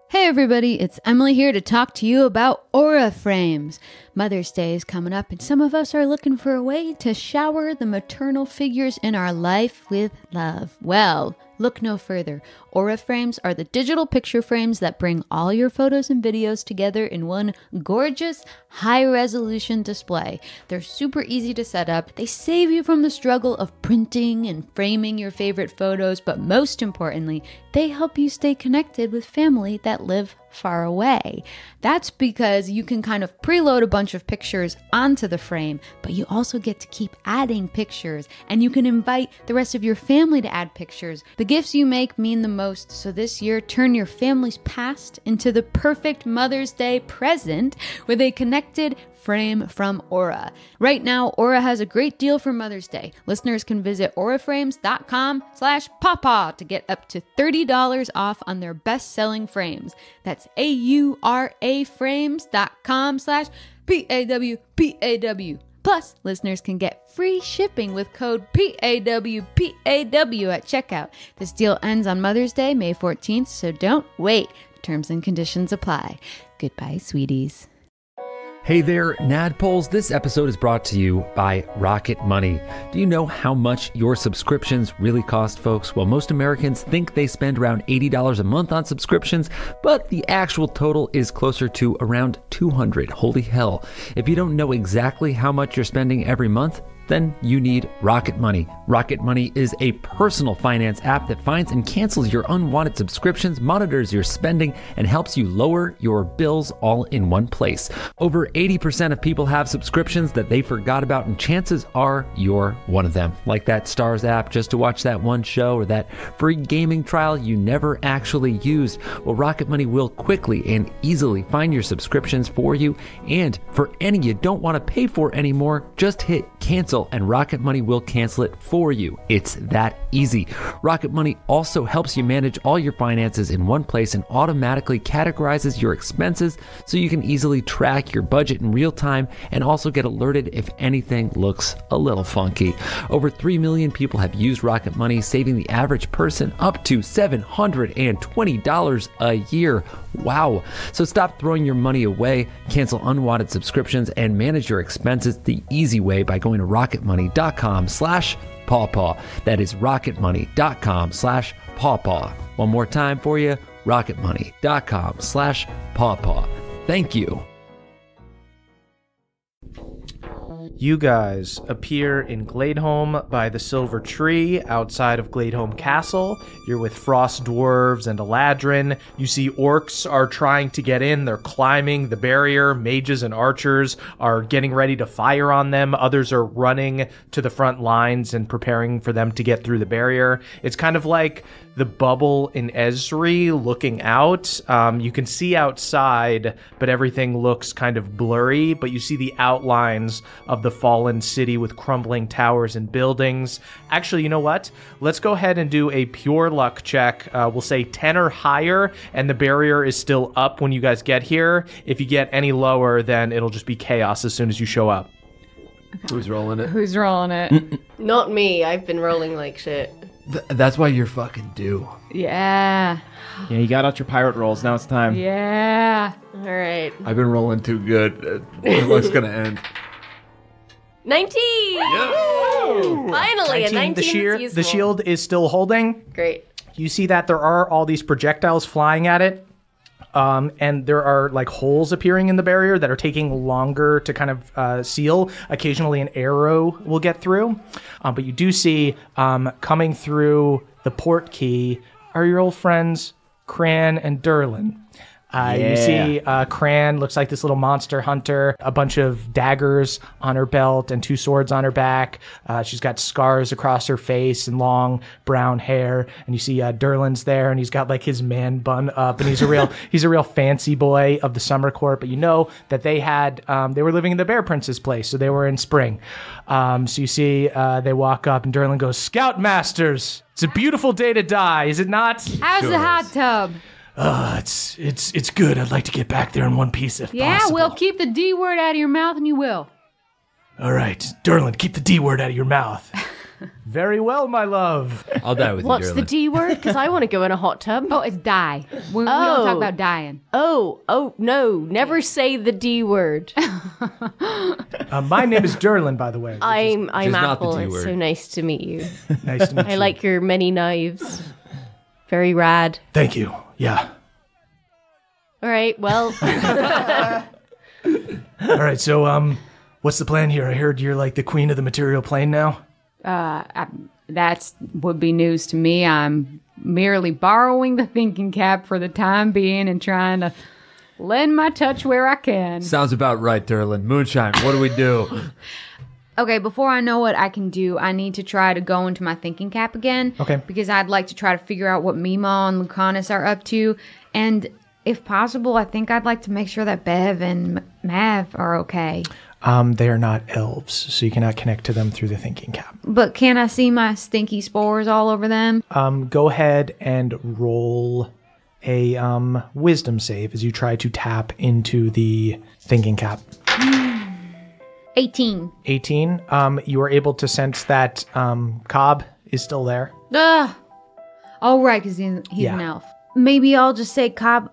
Hey everybody, it's Emily here to talk to you about Aura Frames. Mother's Day is coming up and some of us are looking for a way to shower the maternal figures in our life with love. Well, look no further. Aura Frames are the digital picture frames that bring all your photos and videos together in one gorgeous, high-resolution display. They're super easy to set up. They save you from the struggle of printing and framing your favorite photos, but most importantly, they help you stay connected with family that live far away. That's because you can kind of preload a bunch of pictures onto the frame, but you also get to keep adding pictures, and you can invite the rest of your family to add pictures. The gifts you make mean the most, so this year turn your family's past into the perfect Mother's Day present with a connected frame from Aura. Right now, Aura has a great deal for Mother's Day. Listeners can visit auraframes.com/pawpaw to get up to $30 off on their best-selling frames. That's AURA frames.com/PAWPAW. Plus, listeners can get free shipping with code PAWPAW at checkout. This deal ends on Mother's Day, May 14th, so don't wait. Terms and conditions apply. Goodbye, sweeties. Hey there, Nadpoles. This episode is brought to you by Rocket Money. Do you know how much your subscriptions really cost, folks? Well, most Americans think they spend around $80 a month on subscriptions, but the actual total is closer to around $200. Holy hell. If you don't know exactly how much you're spending every month, then you need Rocket Money. Rocket Money is a personal finance app that finds and cancels your unwanted subscriptions, monitors your spending, and helps you lower your bills all in one place. Over 80% of people have subscriptions that they forgot about, and chances are you're one of them. Like that Stars app just to watch that one show, or that free gaming trial you never actually used. Well, Rocket Money will quickly and easily find your subscriptions for you, and for any you don't want to pay for anymore, just hit cancel and Rocket Money will cancel it for you. It's that easy. Rocket Money also helps you manage all your finances in one place and automatically categorizes your expenses so you can easily track your budget in real time and also get alerted if anything looks a little funky. Over 3 million people have used Rocket Money, saving the average person up to $720 a year. Wow. So stop throwing your money away, cancel unwanted subscriptions, and manage your expenses the easy way by going to rocketmoney.com/pawpaw. That is rocketmoney.com/pawpaw. One more time for you, rocketmoney.com/pawpaw. Thank you. You guys appear in Gladeholm by the Silver Tree outside of Gladeholm Castle. You're with frost dwarves and Eladrin. You see orcs are trying to get in. They're climbing the barrier. Mages and archers are getting ready to fire on them. Others are running to the front lines and preparing for them to get through the barrier. It's kind of like the bubble in Esri looking out. You can see outside, but everything looks kind of blurry, but you see the outlines of the fallen city with crumbling towers and buildings. Actually, you know what? Let's go ahead and do a pure luck check. We'll say 10 or higher, and the barrier is still up when you guys get here. If you get any lower, then it'll just be chaos as soon as you show up. Okay. Who's rolling it? Who's rolling it? Not me. I've been rolling like shit. That's why you're fucking due. Yeah. Yeah, you got out your pirate rolls. Now it's time. Yeah. All right. I've been rolling too good. My luck's gonna end. 19! Yeah. Finally, 19, a 19 the shield is still holding. Great. You see that there are all these projectiles flying at it. And there are like holes appearing in the barrier that are taking longer to kind of seal. Occasionally an arrow will get through. But you do see coming through the port key are your old friends Cran and Durlin. You see Cran looks like this little monster hunter, a bunch of daggers on her belt and 2 swords on her back. She's got scars across her face and long brown hair. And you see Durlin's there, and he's got like his man bun up, and he's a real fancy boy of the summer court. But you know that they were living in the Bear Prince's place, so they were in spring. So you see they walk up, and Durlin goes, "Scoutmasters, it's a beautiful day to die, is it not?" How's the hot tub? It's good. I'd like to get back there in one piece if possible. Yeah, we'll keep the D word out of your mouth and you will. All right, Durlin, keep the D word out of your mouth. Very well, my love. I'll die with What's you, the D word? Because I want to go in a hot tub. Oh, it's die. We don't talk about dying. Oh, no. Never say the D word. My name is Durlin, by the way. I'm not the Apple. D It's word. so nice to meet you. Nice to meet you. I like your many knives. Very rad. Thank you. Yeah. All right, well. All right, so what's the plan here? I heard you're like the queen of the material plane now. That would be news to me. I'm merely borrowing the thinking cap for the time being and trying to lend my touch where I can. Sounds about right, Durlin. Moonshine, what do we do? Okay, before I know what I can do, I need to try to go into my thinking cap again. Okay. Because I'd like to try to figure out what Mima and Lucanus are up to. And if possible, I think I'd like to make sure that Bev and Mav are okay. They are not elves, so you cannot connect to them through the thinking cap. But can I see my stinky spores all over them? Go ahead and roll a wisdom save as you try to tap into the thinking cap. 18. 18. You are able to sense that Cobb is still there. Oh, right, because he's an elf. Maybe I'll just say, Cobb,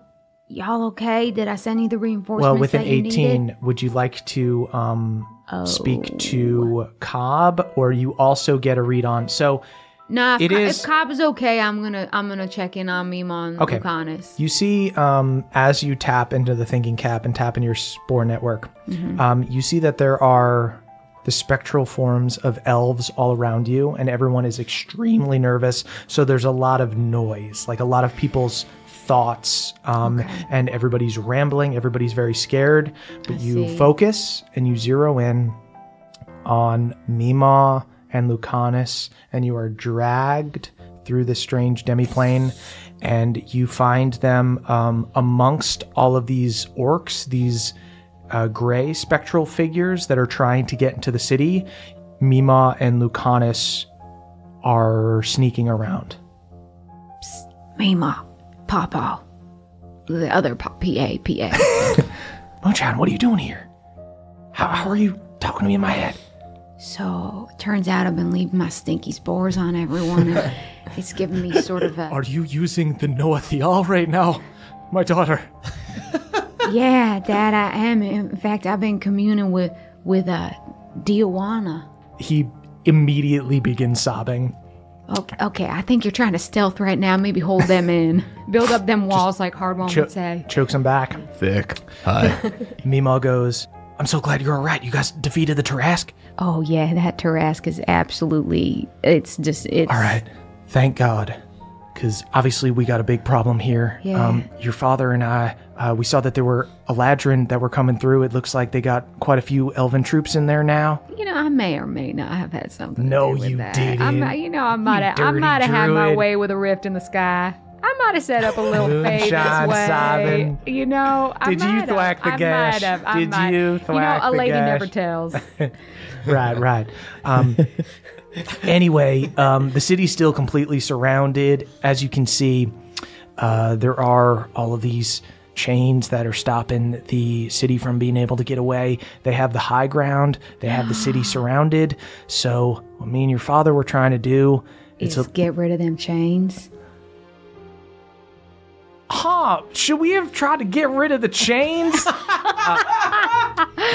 y'all okay? Did I send you the reinforcements? Well, with an that you 18, needed? would you like to speak to Cobb, or you also get a read on? So Nah, if Cobb is okay, I'm gonna check in on Mima and Lucanus. You see, as you tap into the thinking cap and tap in your spore network, you see that there are the spectral forms of elves all around you, and everyone is extremely nervous. So there's a lot of noise, like a lot of people's thoughts, and everybody's rambling. Everybody's very scared, but you focus and you zero in on Mima and Lucanus, and you are dragged through this strange demiplane, and you find them amongst all of these orcs, these gray spectral figures that are trying to get into the city. Mima and Lucanus are sneaking around. Psst, Mima, Papa, the other PA. Moonshine, what are you doing here? How are you talking to me in my head? So, turns out I've been leaving my stinky spores on everyone, and it's giving me sort of a... Are you using the Noathial right now, my daughter? Yeah, Dad, I am. In fact, I've been communing with Diawana. He immediately begins sobbing. Okay, I think you're trying to stealth right now. Maybe hold them in. Build up them walls like Hardwon would say. Chokes him back. Thick. Hi. Mima goes, I'm so glad you're all right. You guys defeated the Tarask? Oh, yeah, that Tarask is absolutely... It's... All right. Thank God. Because obviously we got a big problem here. Yeah. Your father and I, we saw that there were Eladrin that were coming through. It looks like they got quite a few elven troops in there now. You know, I may or may not have had something to No, do with you that. didn't. I might have had my way with a rift in the sky. I might have set up a little fade this Moonshine way. sobbing. You know, Did you thwack the gash? Did you thwack a the lady gash? never tells. Right. Anyway, the city's still completely surrounded. As you can see, there are all of these chains that are stopping the city from being able to get away. They have the high ground. They have the city surrounded. So what me and your father were trying to do is get rid of them chains. Should we have tried to get rid of the chains?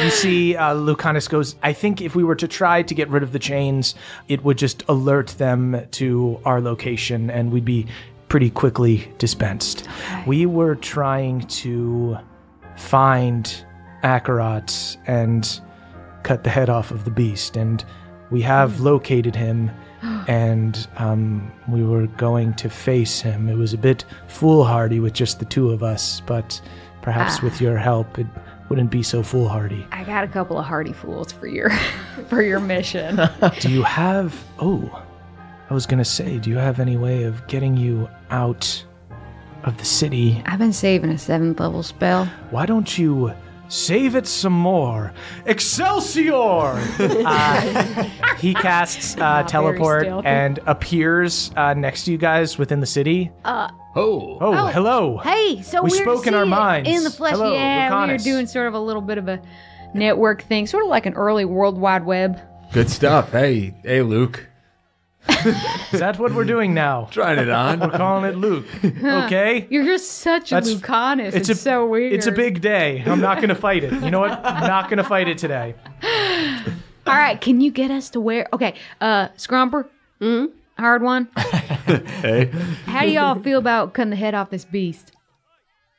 You see, Lucanus goes, I think if we were to try to get rid of the chains, it would just alert them to our location and we'd be pretty quickly dispensed. Okay. We were trying to find Akarat and cut the head off of the beast, and we have located him. And we were going to face him. It was a bit foolhardy with just the two of us, but perhaps with your help, it wouldn't be so foolhardy. I got a couple of hardy fools for your mission. Do you have... I was going to say, do you have any way of getting you out of the city? I've been saving a 7th level spell. Why don't you... save it some more. Excelsior! He casts teleport and appears next to you guys within the city. Hello. Hey, so we we're spoke in our minds. In the flesh, hello, yeah. Lucanus. We were doing sort of a little bit of a network thing, sort of like an early World Wide Web. Good stuff. Hey, Luke. Is that what we're doing now? Trying it on. We're calling it Luke. Okay? You're just such a Lucanus. It's so weird. It's a big day. I'm not going to fight it. You know what? I'm not going to fight it today. All right. Can you get us to where? Okay. Scrumper. Hard one. Hey. How do y'all feel about cutting the head off this beast?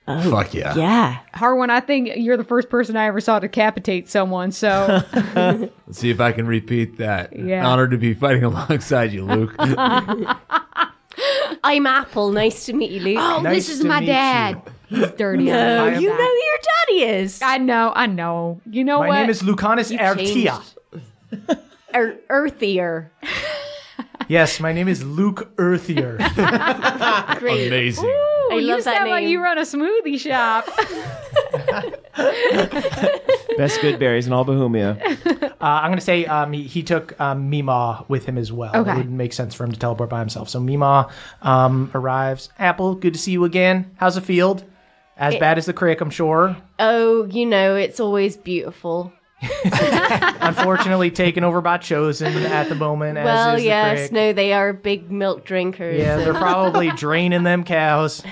Oh, fuck yeah. Yeah. Hard one, I think you're the first person I ever saw decapitate someone, so... Let's see if I can repeat that. Yeah. Honored to be fighting alongside you, Luke. I'm Apple. Nice to meet you, Luke. Oh, Nice this is to my meet dad. He's dirty. No, you know who your daddy is. I know. You know My what? name is Lucanus Artia. Earthier. Yes, my name is Luke Earthier. Great. Amazing. Ooh, I love that sound name. like you run a smoothie shop. Best good berries in all Bohemia. I'm going to say he took Mima with him as well. Okay. It wouldn't make sense for him to teleport by himself. So Mima arrives. Apple, good to see you again. How's the field? As bad as the crick, I'm sure. Oh, it's always beautiful. Unfortunately, taken over by Chosen at the moment. Well, as is yes, the crick. no, they are big milk drinkers. Yeah, they're probably draining them cows.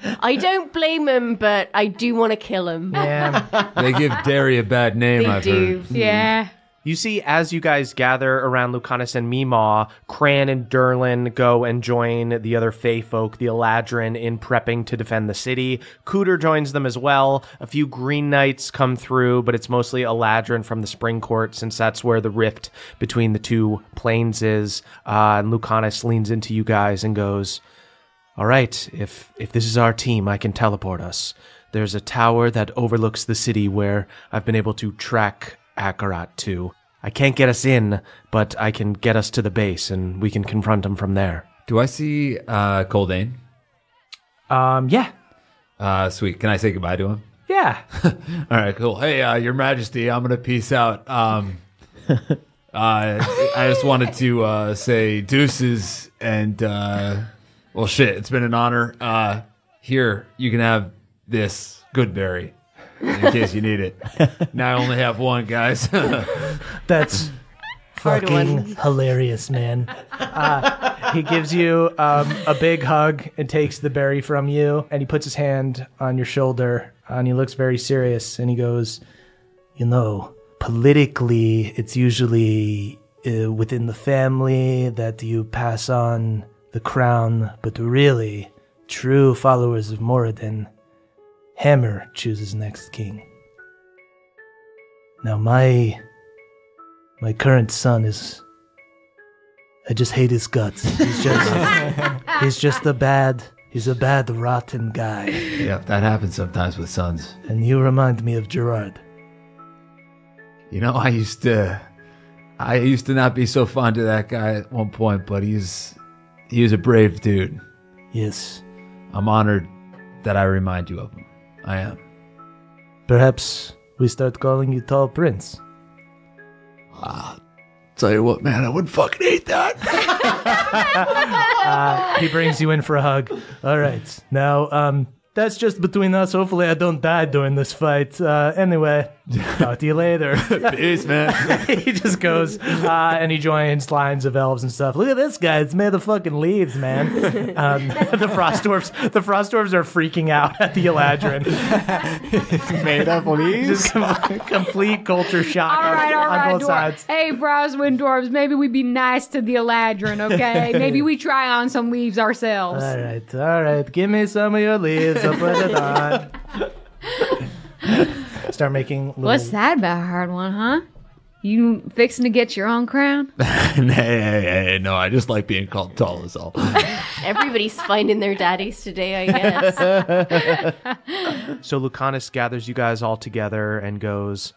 I don't blame them, but I do want to kill them. Yeah. They give dairy a bad name, They I've do. heard. Yeah. You see, as you guys gather around Lucanus and Meemaw, Cran and Derlin go and join the other Fey folk, the Eladrin, in prepping to defend the city. Cooter joins them as well. A few Green Knights come through, but it's mostly Eladrin from the Spring Court, since that's where the rift between the two planes is. And Lucanus leans into you guys and goes, "All right, if this is our team, I can teleport us. There's a tower that overlooks the city where I've been able to track Akarat to. I can't get us in, but I can get us to the base, and we can confront him from there." Do I see Coldane? Yeah. Sweet. Can I say goodbye to him? Yeah. All right, cool. Hey, Your Majesty, I'm gonna peace out. I just wanted to say deuces and well, shit. It's been an honor. Here, you can have this good berry in case you need it. Now I only have one, guys. That's Hard fucking one. hilarious, man. He gives you a big hug and takes the berry from you, and he puts his hand on your shoulder, and he looks very serious, and he goes, "You know, politically, it's usually within the family that you pass on the crown, but really, true followers of Moradin, Hammer chooses next king. Now, my current son is... I just hate his guts. He's a bad, rotten guy. Yeah, that happens sometimes with sons. And you remind me of Gerard. You know, I used to not be so fond of that guy at one point, but he was a brave dude. Yes. I'm honored that I remind you of him. I am. Perhaps we start calling you Tall Prince. Tell you what, man, I would fucking hate that. He brings you in for a hug. All right. Now, that's just between us. Hopefully I don't die during this fight. Anyway, talk to you later. Peace, man. He just goes and he joins lines of elves and stuff. Look at this guy. It's made of fucking leaves, man. The Frost Dwarfs are freaking out at the Eladrin. Made up leaves? Just complete culture shock All right, on both dwarf. sides. Hey, Frostwind dwarves, maybe we be nice to the Eladrin, okay? Maybe we try on some leaves ourselves. All right. Give me some of your leaves. I'll put it on. Start making little... What's that about a hard one, huh? You fixing to get your own crown? Hey, no, I just like being called tall is all. Everybody's finding their daddies today, I guess. So Lucanus gathers you guys all together and goes,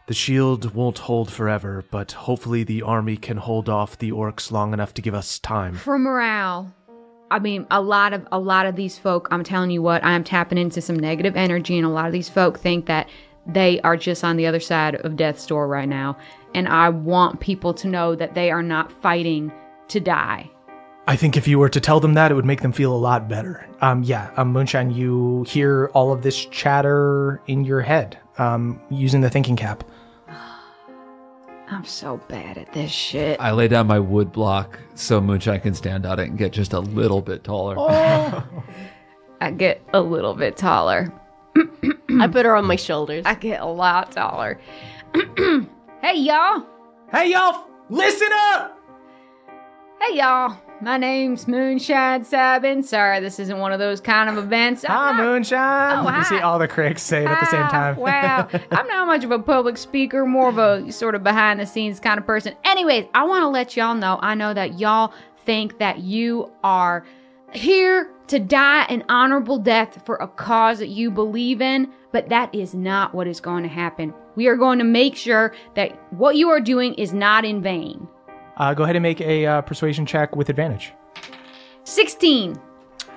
"The shield won't hold forever, but hopefully the army can hold off the orcs long enough to give us time." For morale. I mean, a lot of these folk, I'm telling you what, I'm tapping into some negative energy, and a lot of these folk think that they are just on the other side of death's door right now. And I want people to know that they are not fighting to die. I think if you were to tell them that, it would make them feel a lot better. Moonshine, you hear all of this chatter in your head using the thinking cap. I'm so bad at this shit. I lay down my wood block so Moonshine can stand on it and get just a little bit taller. I get a little bit taller. I put her on my shoulders. I get a lot taller. Hey, y'all. Hey, y'all, listen up! Hey, y'all. My name's Moonshine Sabin. Sorry, this isn't one of those kind of events. Hi, Moonshine. Oh, hi. You see all the cricks say it at the same time. Wow. I'm not much of a public speaker, more of a sort of behind the scenes kind of person. Anyways, I want to let y'all know, I know that y'all think that you are here to die an honorable death for a cause that you believe in, but that is not what is going to happen. We are going to make sure that what you are doing is not in vain. Go ahead and make a persuasion check with advantage. 16.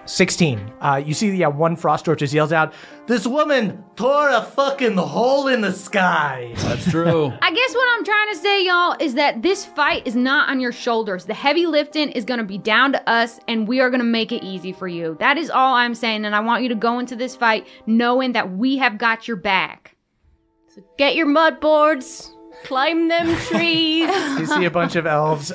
16. You see, one Frost Dwarf just yells out, "This woman tore a fucking hole in the sky." That's true. I guess what I'm trying to say, y'all, is that this fight is not on your shoulders. The heavy lifting is going to be down to us, and we are going to make it easy for you. That is all I'm saying, and I want you to go into this fight knowing that we have got your back. So get your mud boards. Climb them trees. You see a bunch of elves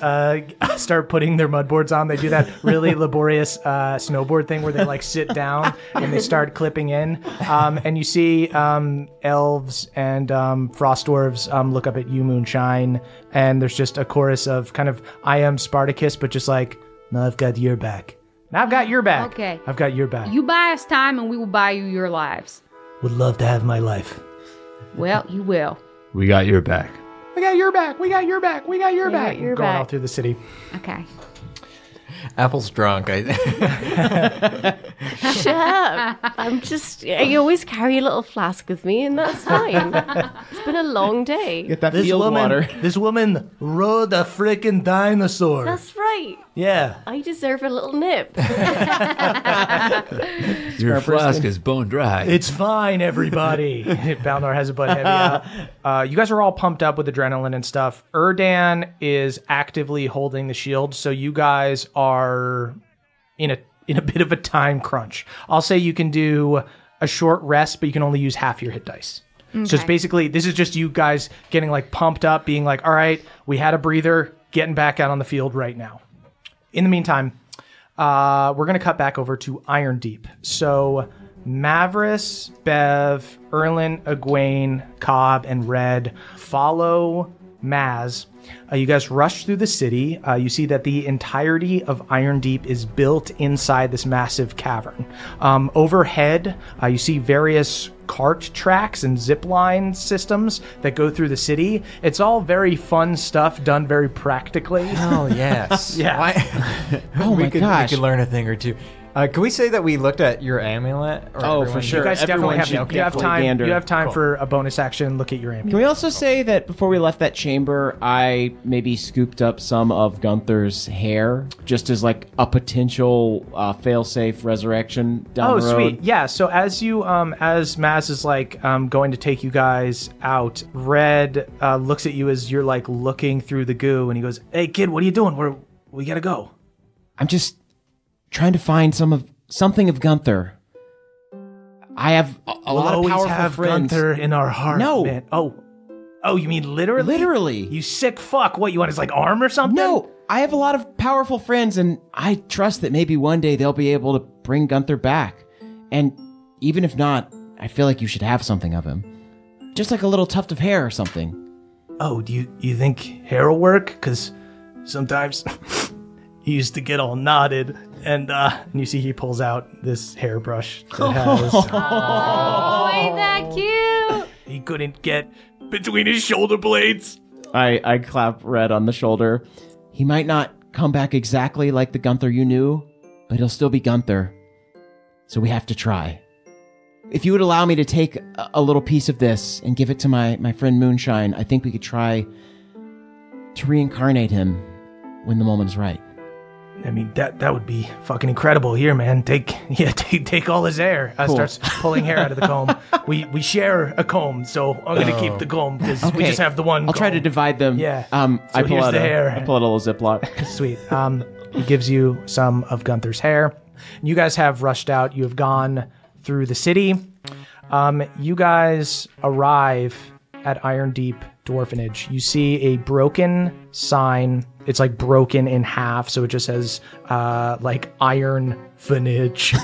start putting their mud boards on. They do that really laborious snowboard thing where they like sit down and they start clipping in. And you see elves and frost dwarves look up at you, Moonshine, and there's just a chorus of kind of I am Spartacus, but just like, no, I've got your back. Now I've got your back. Okay. I've got your back. You buy us time and we will buy you your lives. Would love to have my life. Well, you will. We got your back. We got your back. We got your back. We got your We back. got your Going back. all through the city. Okay. Apple's drunk. Shut up. I always carry a little flask with me, and that's fine. It's been a long day. Get that field water. This woman rode a freaking dinosaur. That's right. Yeah. I deserve a little nip. Your flask is bone dry. It's fine, everybody. Balnor has a butt heavy out. You guys are all pumped up with adrenaline and stuff. Erdan is actively holding the shield, so you guys are in a bit of a time crunch. I'll say you can do a short rest, but you can only use half your hit dice. Okay. So it's basically, this is just you guys getting like pumped up, being like, all right, we had a breather, getting back out on the field right now. In the meantime, we're going to cut back over to Iron Deep. So Mavris, Bev, Erlin, Egwene, Cobb, and Red follow Maz. You guys rush through the city. You see that the entirety of Iron Deep is built inside this massive cavern. Overhead, you see various cart tracks and zip line systems that go through the city. It's all very fun stuff done very practically. Oh, yes. Yeah. Oh my gosh. We could learn a thing or two. Can we say that we looked at your amulet? Or Oh, everyone for sure. You guys Everyone definitely should have time. gander. You have time Cool. for a bonus action. Look at your amulet. Can we also say that before we left that chamber, I maybe scooped up some of Gunther's hair, just as like a potential fail-safe resurrection down the road? Sweet. Yeah. So as you, as Maz is like going to take you guys out, Red looks at you as you're like looking through the goo, and he goes, "Hey, kid, what are you doing? We gotta go." I'm just trying to find something of Gunther. I have a lot of powerful have friends. Gunther in our heart, No. man. Oh, you mean literally? Literally. You sick fuck. What, you want his like arm or something? No, I have a lot of powerful friends, and I trust that maybe one day they'll be able to bring Gunther back. And even if not, I feel like you should have something of him. Just like a little tuft of hair or something. Oh, do you think hair will work? Because sometimes he used to get all knotted, and you see he pulls out this hairbrush that has. Oh, ain't that cute? He couldn't get between his shoulder blades. I clap Red on the shoulder. He might not come back exactly like the Gunther you knew, but he'll still be Gunther. So we have to try. If you would allow me to take a little piece of this and give it to my friend Moonshine, I think we could try to reincarnate him when the moment is right. I mean, that would be fucking incredible. Here, man, take all his hair. Cool. Starts pulling hair out of the comb. We share a comb, so I'm gonna keep the comb because we just have the one. I'll try to divide them. Yeah. I pull here's out the hair. I pull out a little Ziploc. Sweet. He gives you some of Gunther's hair. You guys have rushed out. You have gone through the city. You guys arrive at Iron Deep Dwarfenage. You see a broken sign. It's like broken in half, so it just says like Iron Fanage.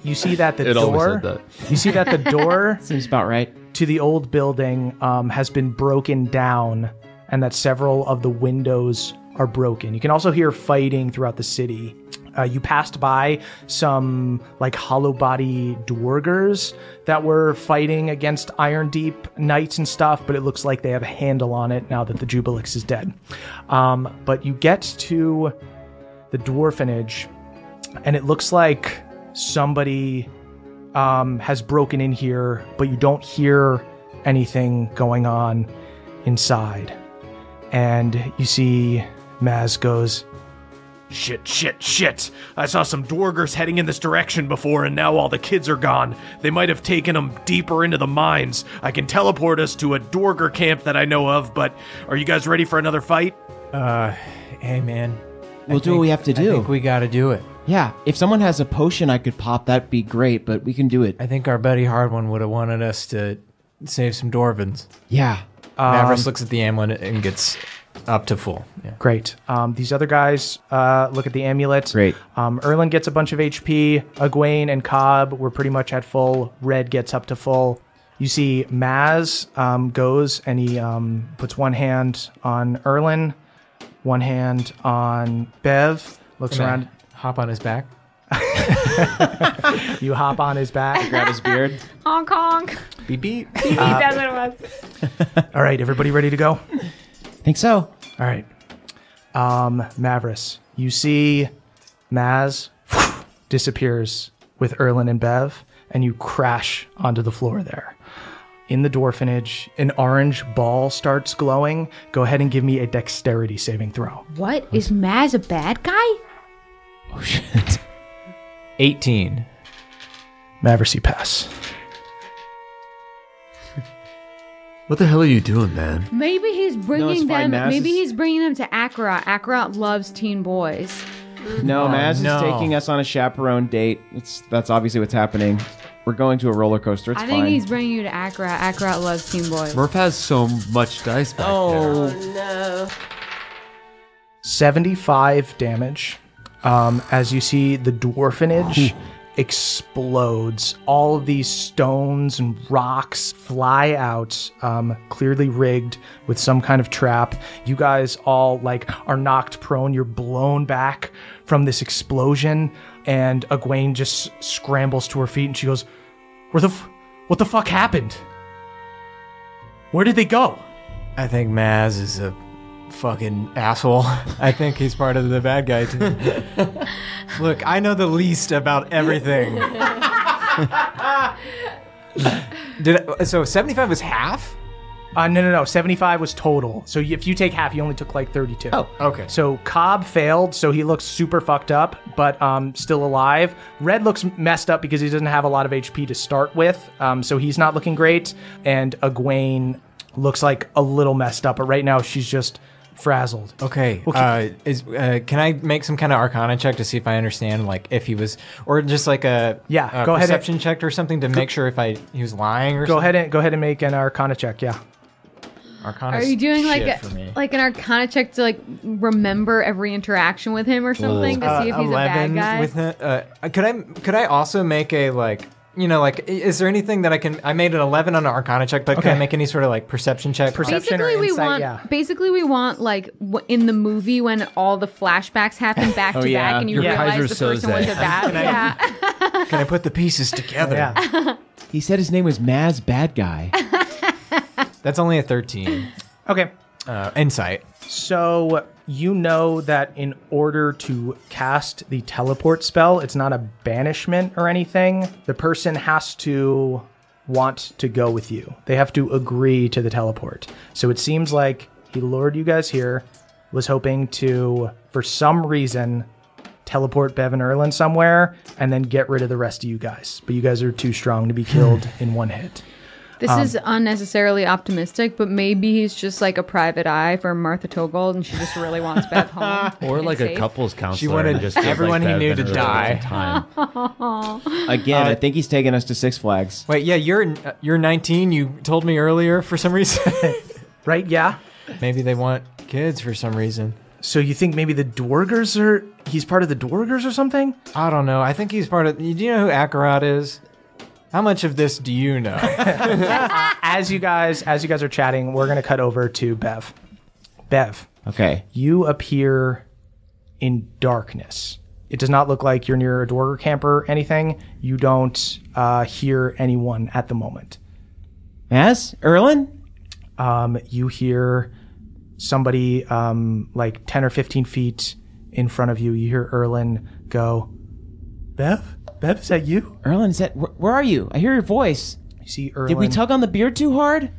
You see that the It always door. said that. You see that the door Seems about right. to the old building has been broken down, and that several of the windows are broken. You can also hear fighting throughout the city. You passed by some like hollow body dwargers that were fighting against Iron Deep knights and stuff, but it looks like they have a handle on it now that the Jubilix is dead. But you get to the Dwarfenage, and it looks like somebody has broken in here, but you don't hear anything going on inside. And you see Maz goes, Shit. I saw some Dwargers heading in this direction before, and now all the kids are gone. They might have taken them deeper into the mines. I can teleport us to a Dwarger camp that I know of, but are you guys ready for another fight? Hey, man. We'll do what we have to do. I think we gotta do it. Yeah, if someone has a potion I could pop, that'd be great, but we can do it. I think our buddy Hardwon would have wanted us to save some Dwarvins. Yeah. Mavericks looks at the amulet and gets up to full. Yeah. Great. These other guys look at the amulet. Great. Erlen gets a bunch of HP. Egwene and Cobb were pretty much at full. Red gets up to full. You see Maz goes and he puts one hand on Erlen, one hand on Bev, looks around. Hop on his back. You hop on his back. Grab his beard. Honk honk. Beep beep. That's what it was. All right, everybody ready to go? Think so. All right. Mavris, you see Maz disappears with Erlen and Bev, and you crash onto the floor there. In the dwarfenage, an orange ball starts glowing. Go ahead and give me a dexterity saving throw. What? Is Maz a bad guy? Oh, shit. 18. Mavris, you pass. What the hell are you doing, man? Maybe he's bringing fine, them. Maz Maybe is- he's bringing them to Akra. Akra loves teen boys. No, Maz no. is taking us on a chaperone date. That's obviously what's happening. We're going to a roller coaster. It's I fine. think he's bringing you to Akra. Akra loves teen boys. Murph has so much dice back there. No. 75 damage. As you see, the dwarfenage explodes. All of these stones and rocks fly out, clearly rigged with some kind of trap. You guys all are knocked prone. You're blown back from this explosion, and Egwene just scrambles to her feet and she goes, "What the fuck happened? Where did they go?" I think Maz is a fucking asshole. I think he's part of the bad guy team. Look, I know the least about everything. So 75 was half? No. 75 was total. So if you take half, you only took 32. Oh, okay. So Cobb failed, so he looks super fucked up, but still alive. Red looks messed up because he doesn't have a lot of HP to start with, so he's not looking great. And Egwene looks like a little messed up, but right now she's just frazzled. Okay. Can I make some kind of Arcana check to see if I understand, if he was, or just a go ahead and- perception check or something to make sure if he was lying or Go something? ahead and make an Arcana check. Yeah. Arcana. Are you doing for me. an Arcana check to remember every interaction with him or something to see if he's a bad 11 guy? with him. Could I also make a is there anything that I made an 11 on an Arcana check, but can I make any sort of perception check? Perception or insight, Basically, we want in the movie when all the flashbacks happen back to yeah. back, and you Your realize Kaiser the person was Soze. a bad. Yeah. Can I put the pieces together? Yeah. He said his name was Maz Bad Guy. That's only a 13. Okay. Insight. So you know that in order to cast the teleport spell, it's not a banishment or anything. The person has to want to go with you. They have to agree to the teleport. So it seems like he lured you guys here, was hoping to, for some reason, teleport Bev and Erlen somewhere, and then get rid of the rest of you guys. But you guys are too strong to be killed in one hit. This is unnecessarily optimistic, but maybe he's just a private eye for Martha Togold, and she just really wants Bev home. Or and a safe. couples counselor. She wanted and just feels everyone he Bev knew and to Earl die. all the time. Again, I think he's taking us to Six Flags. Wait, yeah, you're 19. You told me earlier for some reason. Right? Yeah? Maybe they want kids for some reason. So you think maybe he's part of the Dwargers or something? I don't know. I think he's part of. Do you know who Akarat is? How much of this do you know? As you guys are chatting, we're gonna cut over to Bev. Bev, Okay. you appear in darkness. It does not look like you're near a Dwarger camp or anything. You don't hear anyone at the moment. Maz? Erlen? You hear somebody 10 or 15 feet in front of you. You hear Erlen go, Bev? Bev, is that you? Erlen, is that... Where are you? I hear your voice. You see Erlen. Did we tug on the beard too hard? You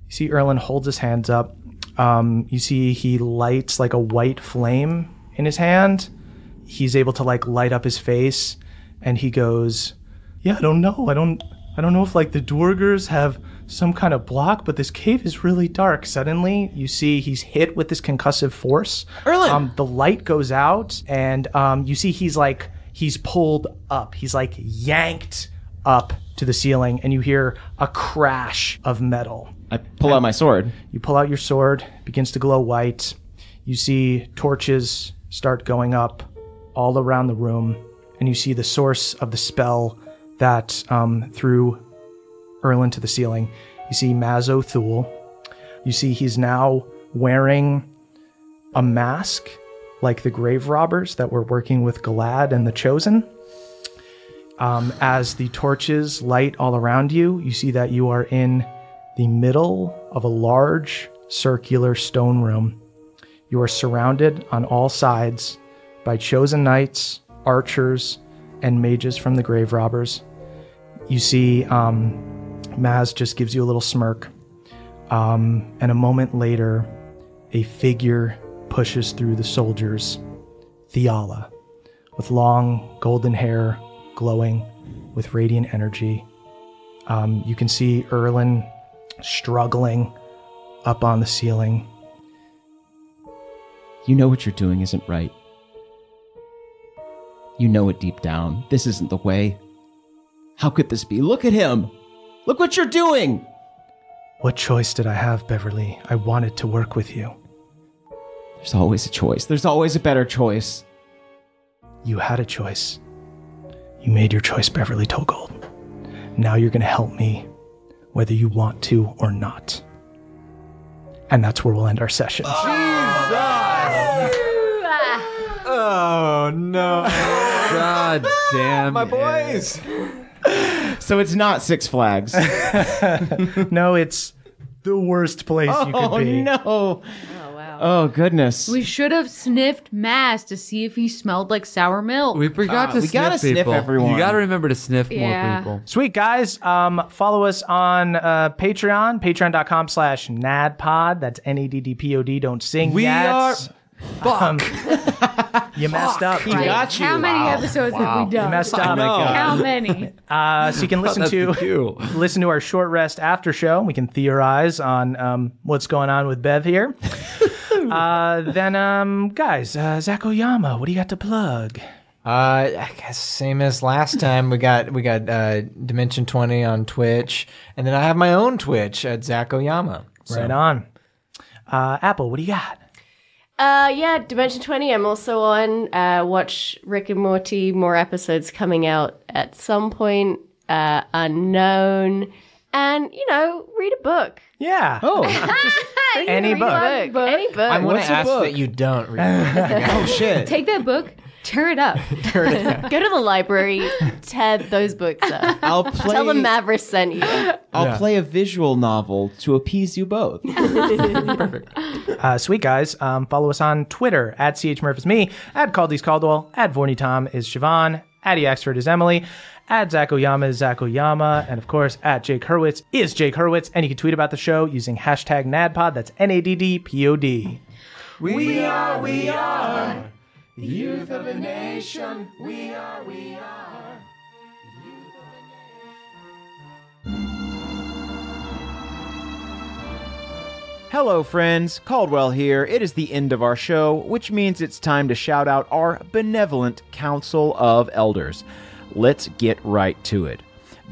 see Erlen holds his hands up. You see he lights a white flame in his hand. He's able to light up his face, and he goes, "Yeah, I don't know. I don't know if the Dwargers have some kind of block, but this cave is really dark." Suddenly, you see he's hit with this concussive force. Erlen! The light goes out, and you see he's pulled up. He's yanked up to the ceiling, and you hear a crash of metal. I pull out my sword. You pull out your sword, it begins to glow white. You see torches start going up all around the room, and you see the source of the spell that threw Erlin to the ceiling. You see Mazo Thule. You see he's now wearing a mask like the grave robbers that were working with Galad and the Chosen. As the torches light all around you, you see that you are in the middle of a large circular stone room. You are surrounded on all sides by chosen knights, archers, and mages from the grave robbers. You see Maz just gives you a little smirk. And a moment later, a figure pushes through the soldiers, Theala, with long golden hair glowing with radiant energy. You can see Erlin struggling up on the ceiling. You know what you're doing isn't right. You know it deep down. This isn't the way. How could this be? Look at him! Look what you're doing! What choice did I have, Beverly? I wanted to work with you. There's always a choice. There's always a better choice. You had a choice. You made your choice, Beverly Togold. Now you're going to help me, whether you want to or not. And that's where we'll end our session. Oh, no. God damn My it. boys. So it's not Six Flags. No, it's the worst place you could be. No. Oh, wow. Oh, goodness. We should have sniffed Maz to see if he smelled like sour milk. We forgot to we sniff gotta sniff people. everyone. You gotta remember to sniff Yeah. more people. Sweet, guys. Follow us on Patreon, patreon.com/NADPOD. That's NADDPOD. Don't sing We yet. are... Fuck. You messed up. He got you. How many episodes have we done? You messed up. How many? So you can listen That's the cue. listen to our short rest after show. We can theorize on what's going on with Bev here. Then, guys, Zach Oyama, what do you got to plug? I guess same as last time. We got Dimension 20 on Twitch, and then I have my own Twitch at Zach Oyama. Right on. Apple, what do you got? Yeah, Dimension 20. I'm also on. Watch Rick and Morty. More episodes coming out at some point. Unknown. And, read a book. Yeah. Oh. Any book. Any book. I want What's to a ask book? that you don't read. Oh, shit. Take that book, tear it up. Go to the library, tear those books up. I'll play. Tell them Maverick sent you. I'll play a visual novel to appease you both. Sweet, guys. Follow us on Twitter, at CHMurph is me, at Caldy's Caldwell, at Vorny Tom is Siobhan, at EXford is Emily, at Zach Oyama is Zach Oyama, and of course, at Jake Hurwitz is Jake Hurwitz, and you can tweet about the show using hashtag NADPOD, that's NADDPOD. We are. Youth of a nation, we are. Hello, friends. Caldwell here. It is the end of our show, which means it's time to shout out our benevolent Council of Elders. Let's get right to it.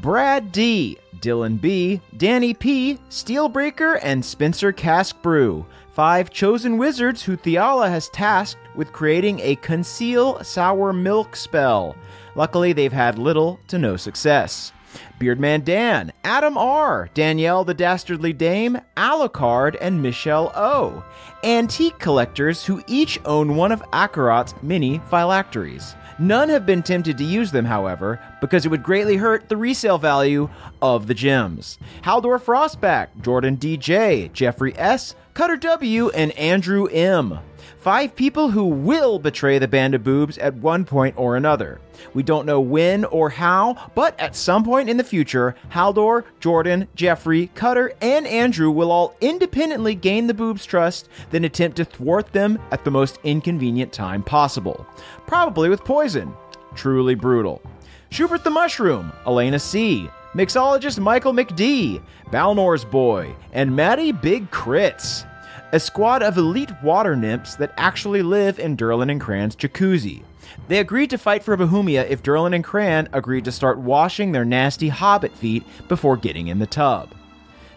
Brad D., Dylan B., Danny P., Steelbreaker, and Spencer Cask Brew. 5 chosen wizards who Theala has tasked with creating a conceal sour milk spell. Luckily, they've had little to no success. Beardman Dan, Adam R., Danielle the Dastardly Dame, Alucard, and Michelle O. Antique collectors who each own one of Akarat's many phylacteries. None have been tempted to use them, however, because it would greatly hurt the resale value of the gems. Haldor Frostback, Jordan DJ, Jeffrey S., Cutter W., and Andrew M. 5 people who will betray the Band of Boobs at one point or another. We don't know when or how, but at some point in the future, Haldor, Jordan, Jeffrey, Cutter, and Andrew will all independently gain the Boobs' trust, then attempt to thwart them at the most inconvenient time possible. Probably with poison. Truly brutal. Schubert the Mushroom, Elena C., Mixologist Michael McD., Balnor's Boy, and Maddie Big Crits. a squad of elite water nymphs that actually live in Durlin and Cran's jacuzzi. They agreed to fight for Bohemia if Durlin and Cran agreed to start washing their nasty hobbit feet before getting in the tub.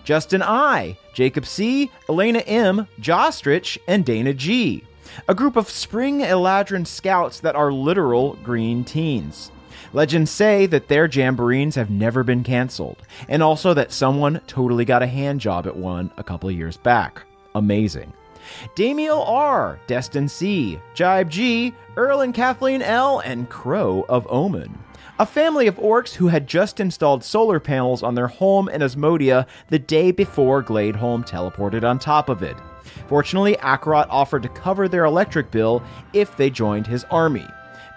Justin I, Jacob C, Elena M, Jostrich, and Dana G. A group of spring Eladrin scouts that are literal green teens. Legends say that their jamboreens have never been canceled, and also that someone totally got a hand job at one a couple of years back. Amazing. Damiel R, Destin C, Jibe G, Earl and Kathleen L, and Crow of Omen. A family of orcs who had just installed solar panels on their home in Asmodia the day before Gladeholm teleported on top of it. Fortunately, Akrot offered to cover their electric bill if they joined his army.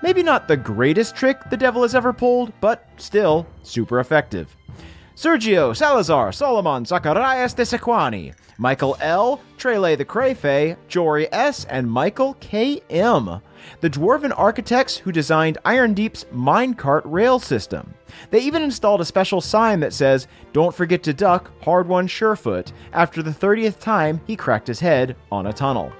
Maybe not the greatest trick the devil has ever pulled, but still super effective. Sergio, Salazar, Solomon, Zacharias de Sequani, Michael L, Trele the Crayfay, Jory S, and Michael K.M., the dwarven architects who designed Iron Deep's minecart rail system. They even installed a special sign that says, "Don't forget to duck Hard-Won Surefoot," after the 30th time he cracked his head on a tunnel.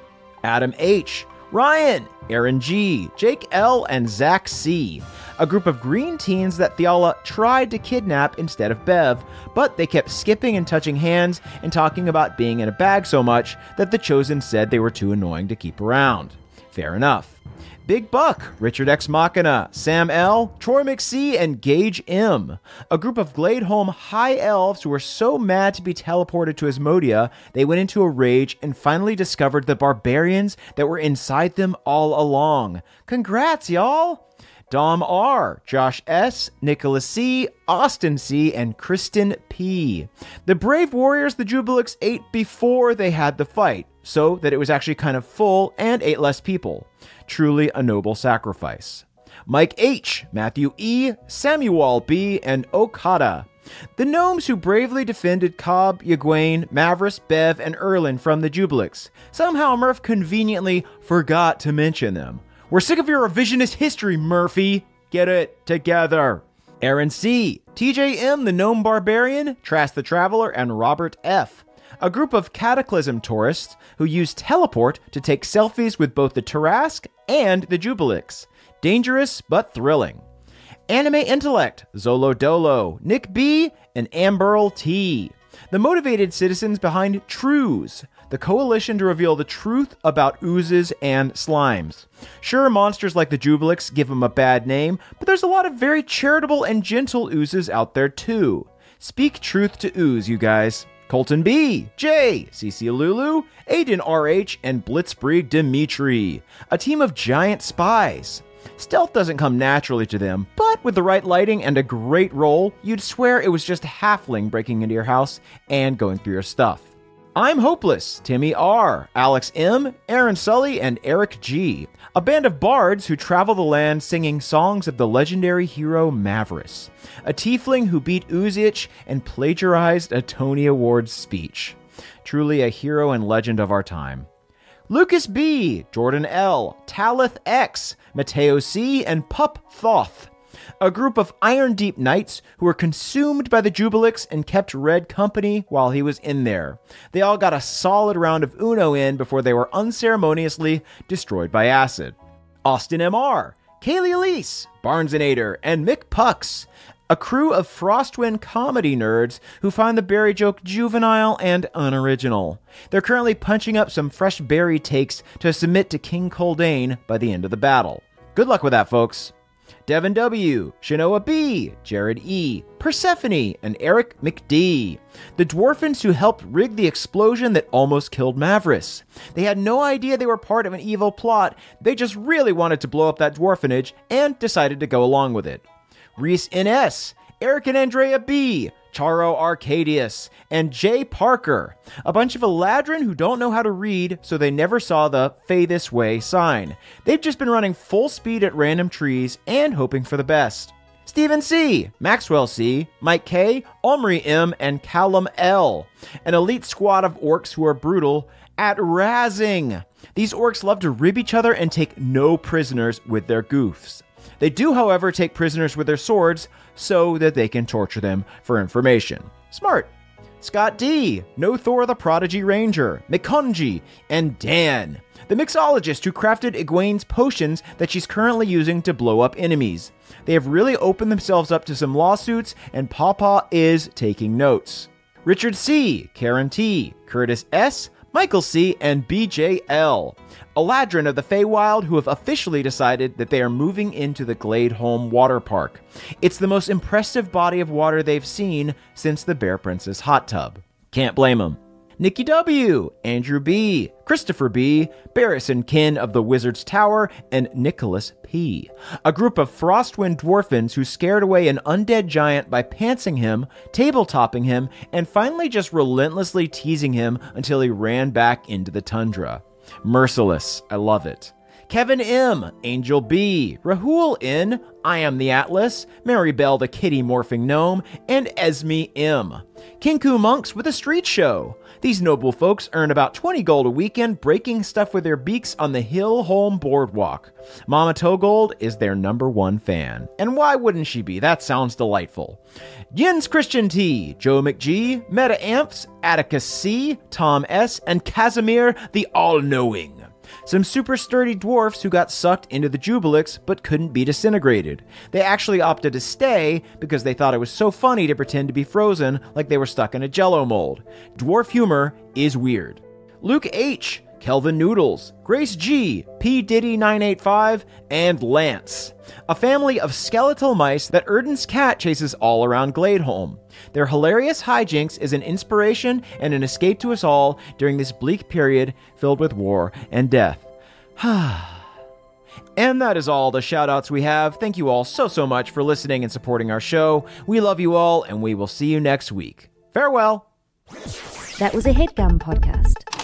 Adam H, Ryan, Aaron G, Jake L, and Zach C. A group of green teens that Theala tried to kidnap instead of Bev, but they kept skipping and touching hands and talking about being in a bag so much that the Chosen said they were too annoying to keep around. Fair enough. Big Buck, Richard X Machina, Sam L, Troy McC, and Gage M. A group of Gladeholm high elves who were so mad to be teleported to Asmodia, they went into a rage and finally discovered the barbarians that were inside them all along. Congrats, y'all! Dom R, Josh S, Nicholas C, Austin C, and Kristen P. The brave warriors the Jubilix ate before they had the fight, so that it was actually kind of full and ate less people. Truly a noble sacrifice. Mike H, Matthew E, Samuel B, and Okada. The gnomes who bravely defended Cobb, Egwene, Mavris, Bev, and Erlin from the Jubilix. Somehow Murph conveniently forgot to mention them. We're sick of your revisionist history, Murphy. Get it together. Aaron C, TJ M, the gnome barbarian, Trask the Traveler, and Robert F. A group of Cataclysm tourists who use teleport to take selfies with both the Tarask and the Jubilix. Dangerous, but thrilling. Anime Intellect, Zolo Dolo, Nick B, and Amberl T. The motivated citizens behind Trues, the coalition to reveal the truth about oozes and slimes. Sure, monsters like the Jubilix give them a bad name, but there's a lot of very charitable and gentle oozes out there too. Speak truth to ooze, you guys. Colton B, J, CC Lulu, Aiden RH, and Blitzkrieg Dimitri. A team of giant spies. Stealth doesn't come naturally to them, but with the right lighting and a great roll, you'd swear it was just a halfling breaking into your house and going through your stuff. I'm Hopeless, Timmy R, Alex M, Aaron Sully, and Eric G. A band of bards who travel the land singing songs of the legendary hero Mavris. A tiefling who beat Uzich and plagiarized a Tony Awards speech. Truly a hero and legend of our time. Lucas B, Jordan L, Talith X, Mateo C, and Pup Thoth. A group of Iron Deep knights who were consumed by the Jubilix and kept Red company while he was in there. They all got a solid round of Uno in before they were unceremoniously destroyed by acid. Austin MR, Kaylee Elise, Barnesinator, and Mick Pucks. A crew of Frostwind comedy nerds who find the berry joke juvenile and unoriginal. They're currently punching up some fresh berry takes to submit to King Coldane by the end of the battle. Good luck with that, folks. Devin W, Shanoa B, Jared E, Persephone, and Eric McD. The dwarfins who helped rig the explosion that almost killed Mavris. They had no idea they were part of an evil plot, they just really wanted to blow up that dwarfenage and decided to go along with it. Reese NS, Eric and Andrea B, Charo Arcadius, and Jay Parker. A bunch of Eladrin who don't know how to read, so they never saw the Fey This Way sign. They've just been running full speed at random trees and hoping for the best. Stephen C, Maxwell C, Mike K, Omri M, and Callum L. An elite squad of orcs who are brutal at razzing. These orcs love to rib each other and take no prisoners with their goofs. They do, however, take prisoners with their swords so that they can torture them for information. Smart. Scott D, No Thor the Prodigy Ranger, Mikonji, and Dan, the mixologist who crafted Egwene's potions that she's currently using to blow up enemies. They have really opened themselves up to some lawsuits, and Pawpaw is taking notes. Richard C, Karen T, Curtis S, Michael C, and BJL, Eladrin of the Feywild who have officially decided that they are moving into the Gladeholm Water Park. It's the most impressive body of water they've seen since the Bear Princess hot tub. Can't blame them. Nikki W, Andrew B, Christopher B, Barris and Kin of the Wizard's Tower, and Nicholas P. A group of Frostwind dwarfins who scared away an undead giant by pantsing him, tabletopping him, and finally just relentlessly teasing him until he ran back into the tundra. Merciless. I love it. Kevin M, Angel B, Rahul N, I Am the Atlas, Mary Bell the Kitty Morphing Gnome, and Esme M. Kinku Monks with a street show. These noble folks earn about 20 gold a weekend breaking stuff with their beaks on the Hillholm Boardwalk. Mama Togold is their #1 fan. And why wouldn't she be? That sounds delightful. Jens Christian T, Joe McG, Meta Amps, Atticus C, Tom S, and Casimir the All-Knowing. Some super sturdy dwarfs who got sucked into the Jubilix but couldn't be disintegrated. They actually opted to stay because they thought it was so funny to pretend to be frozen like they were stuck in a jello mold. Dwarf humor is weird. Luke H, Kelvin Noodles, Grace G, P. Diddy 985, and Lance. A family of skeletal mice that Erden's cat chases all around Gladeholm. Their hilarious hijinks is an inspiration and an escape to us all during this bleak period filled with war and death. And that is all the shoutouts we have. Thank you all so much for listening and supporting our show. We love you all, and we will see you next week. Farewell. That was a HeadGum podcast.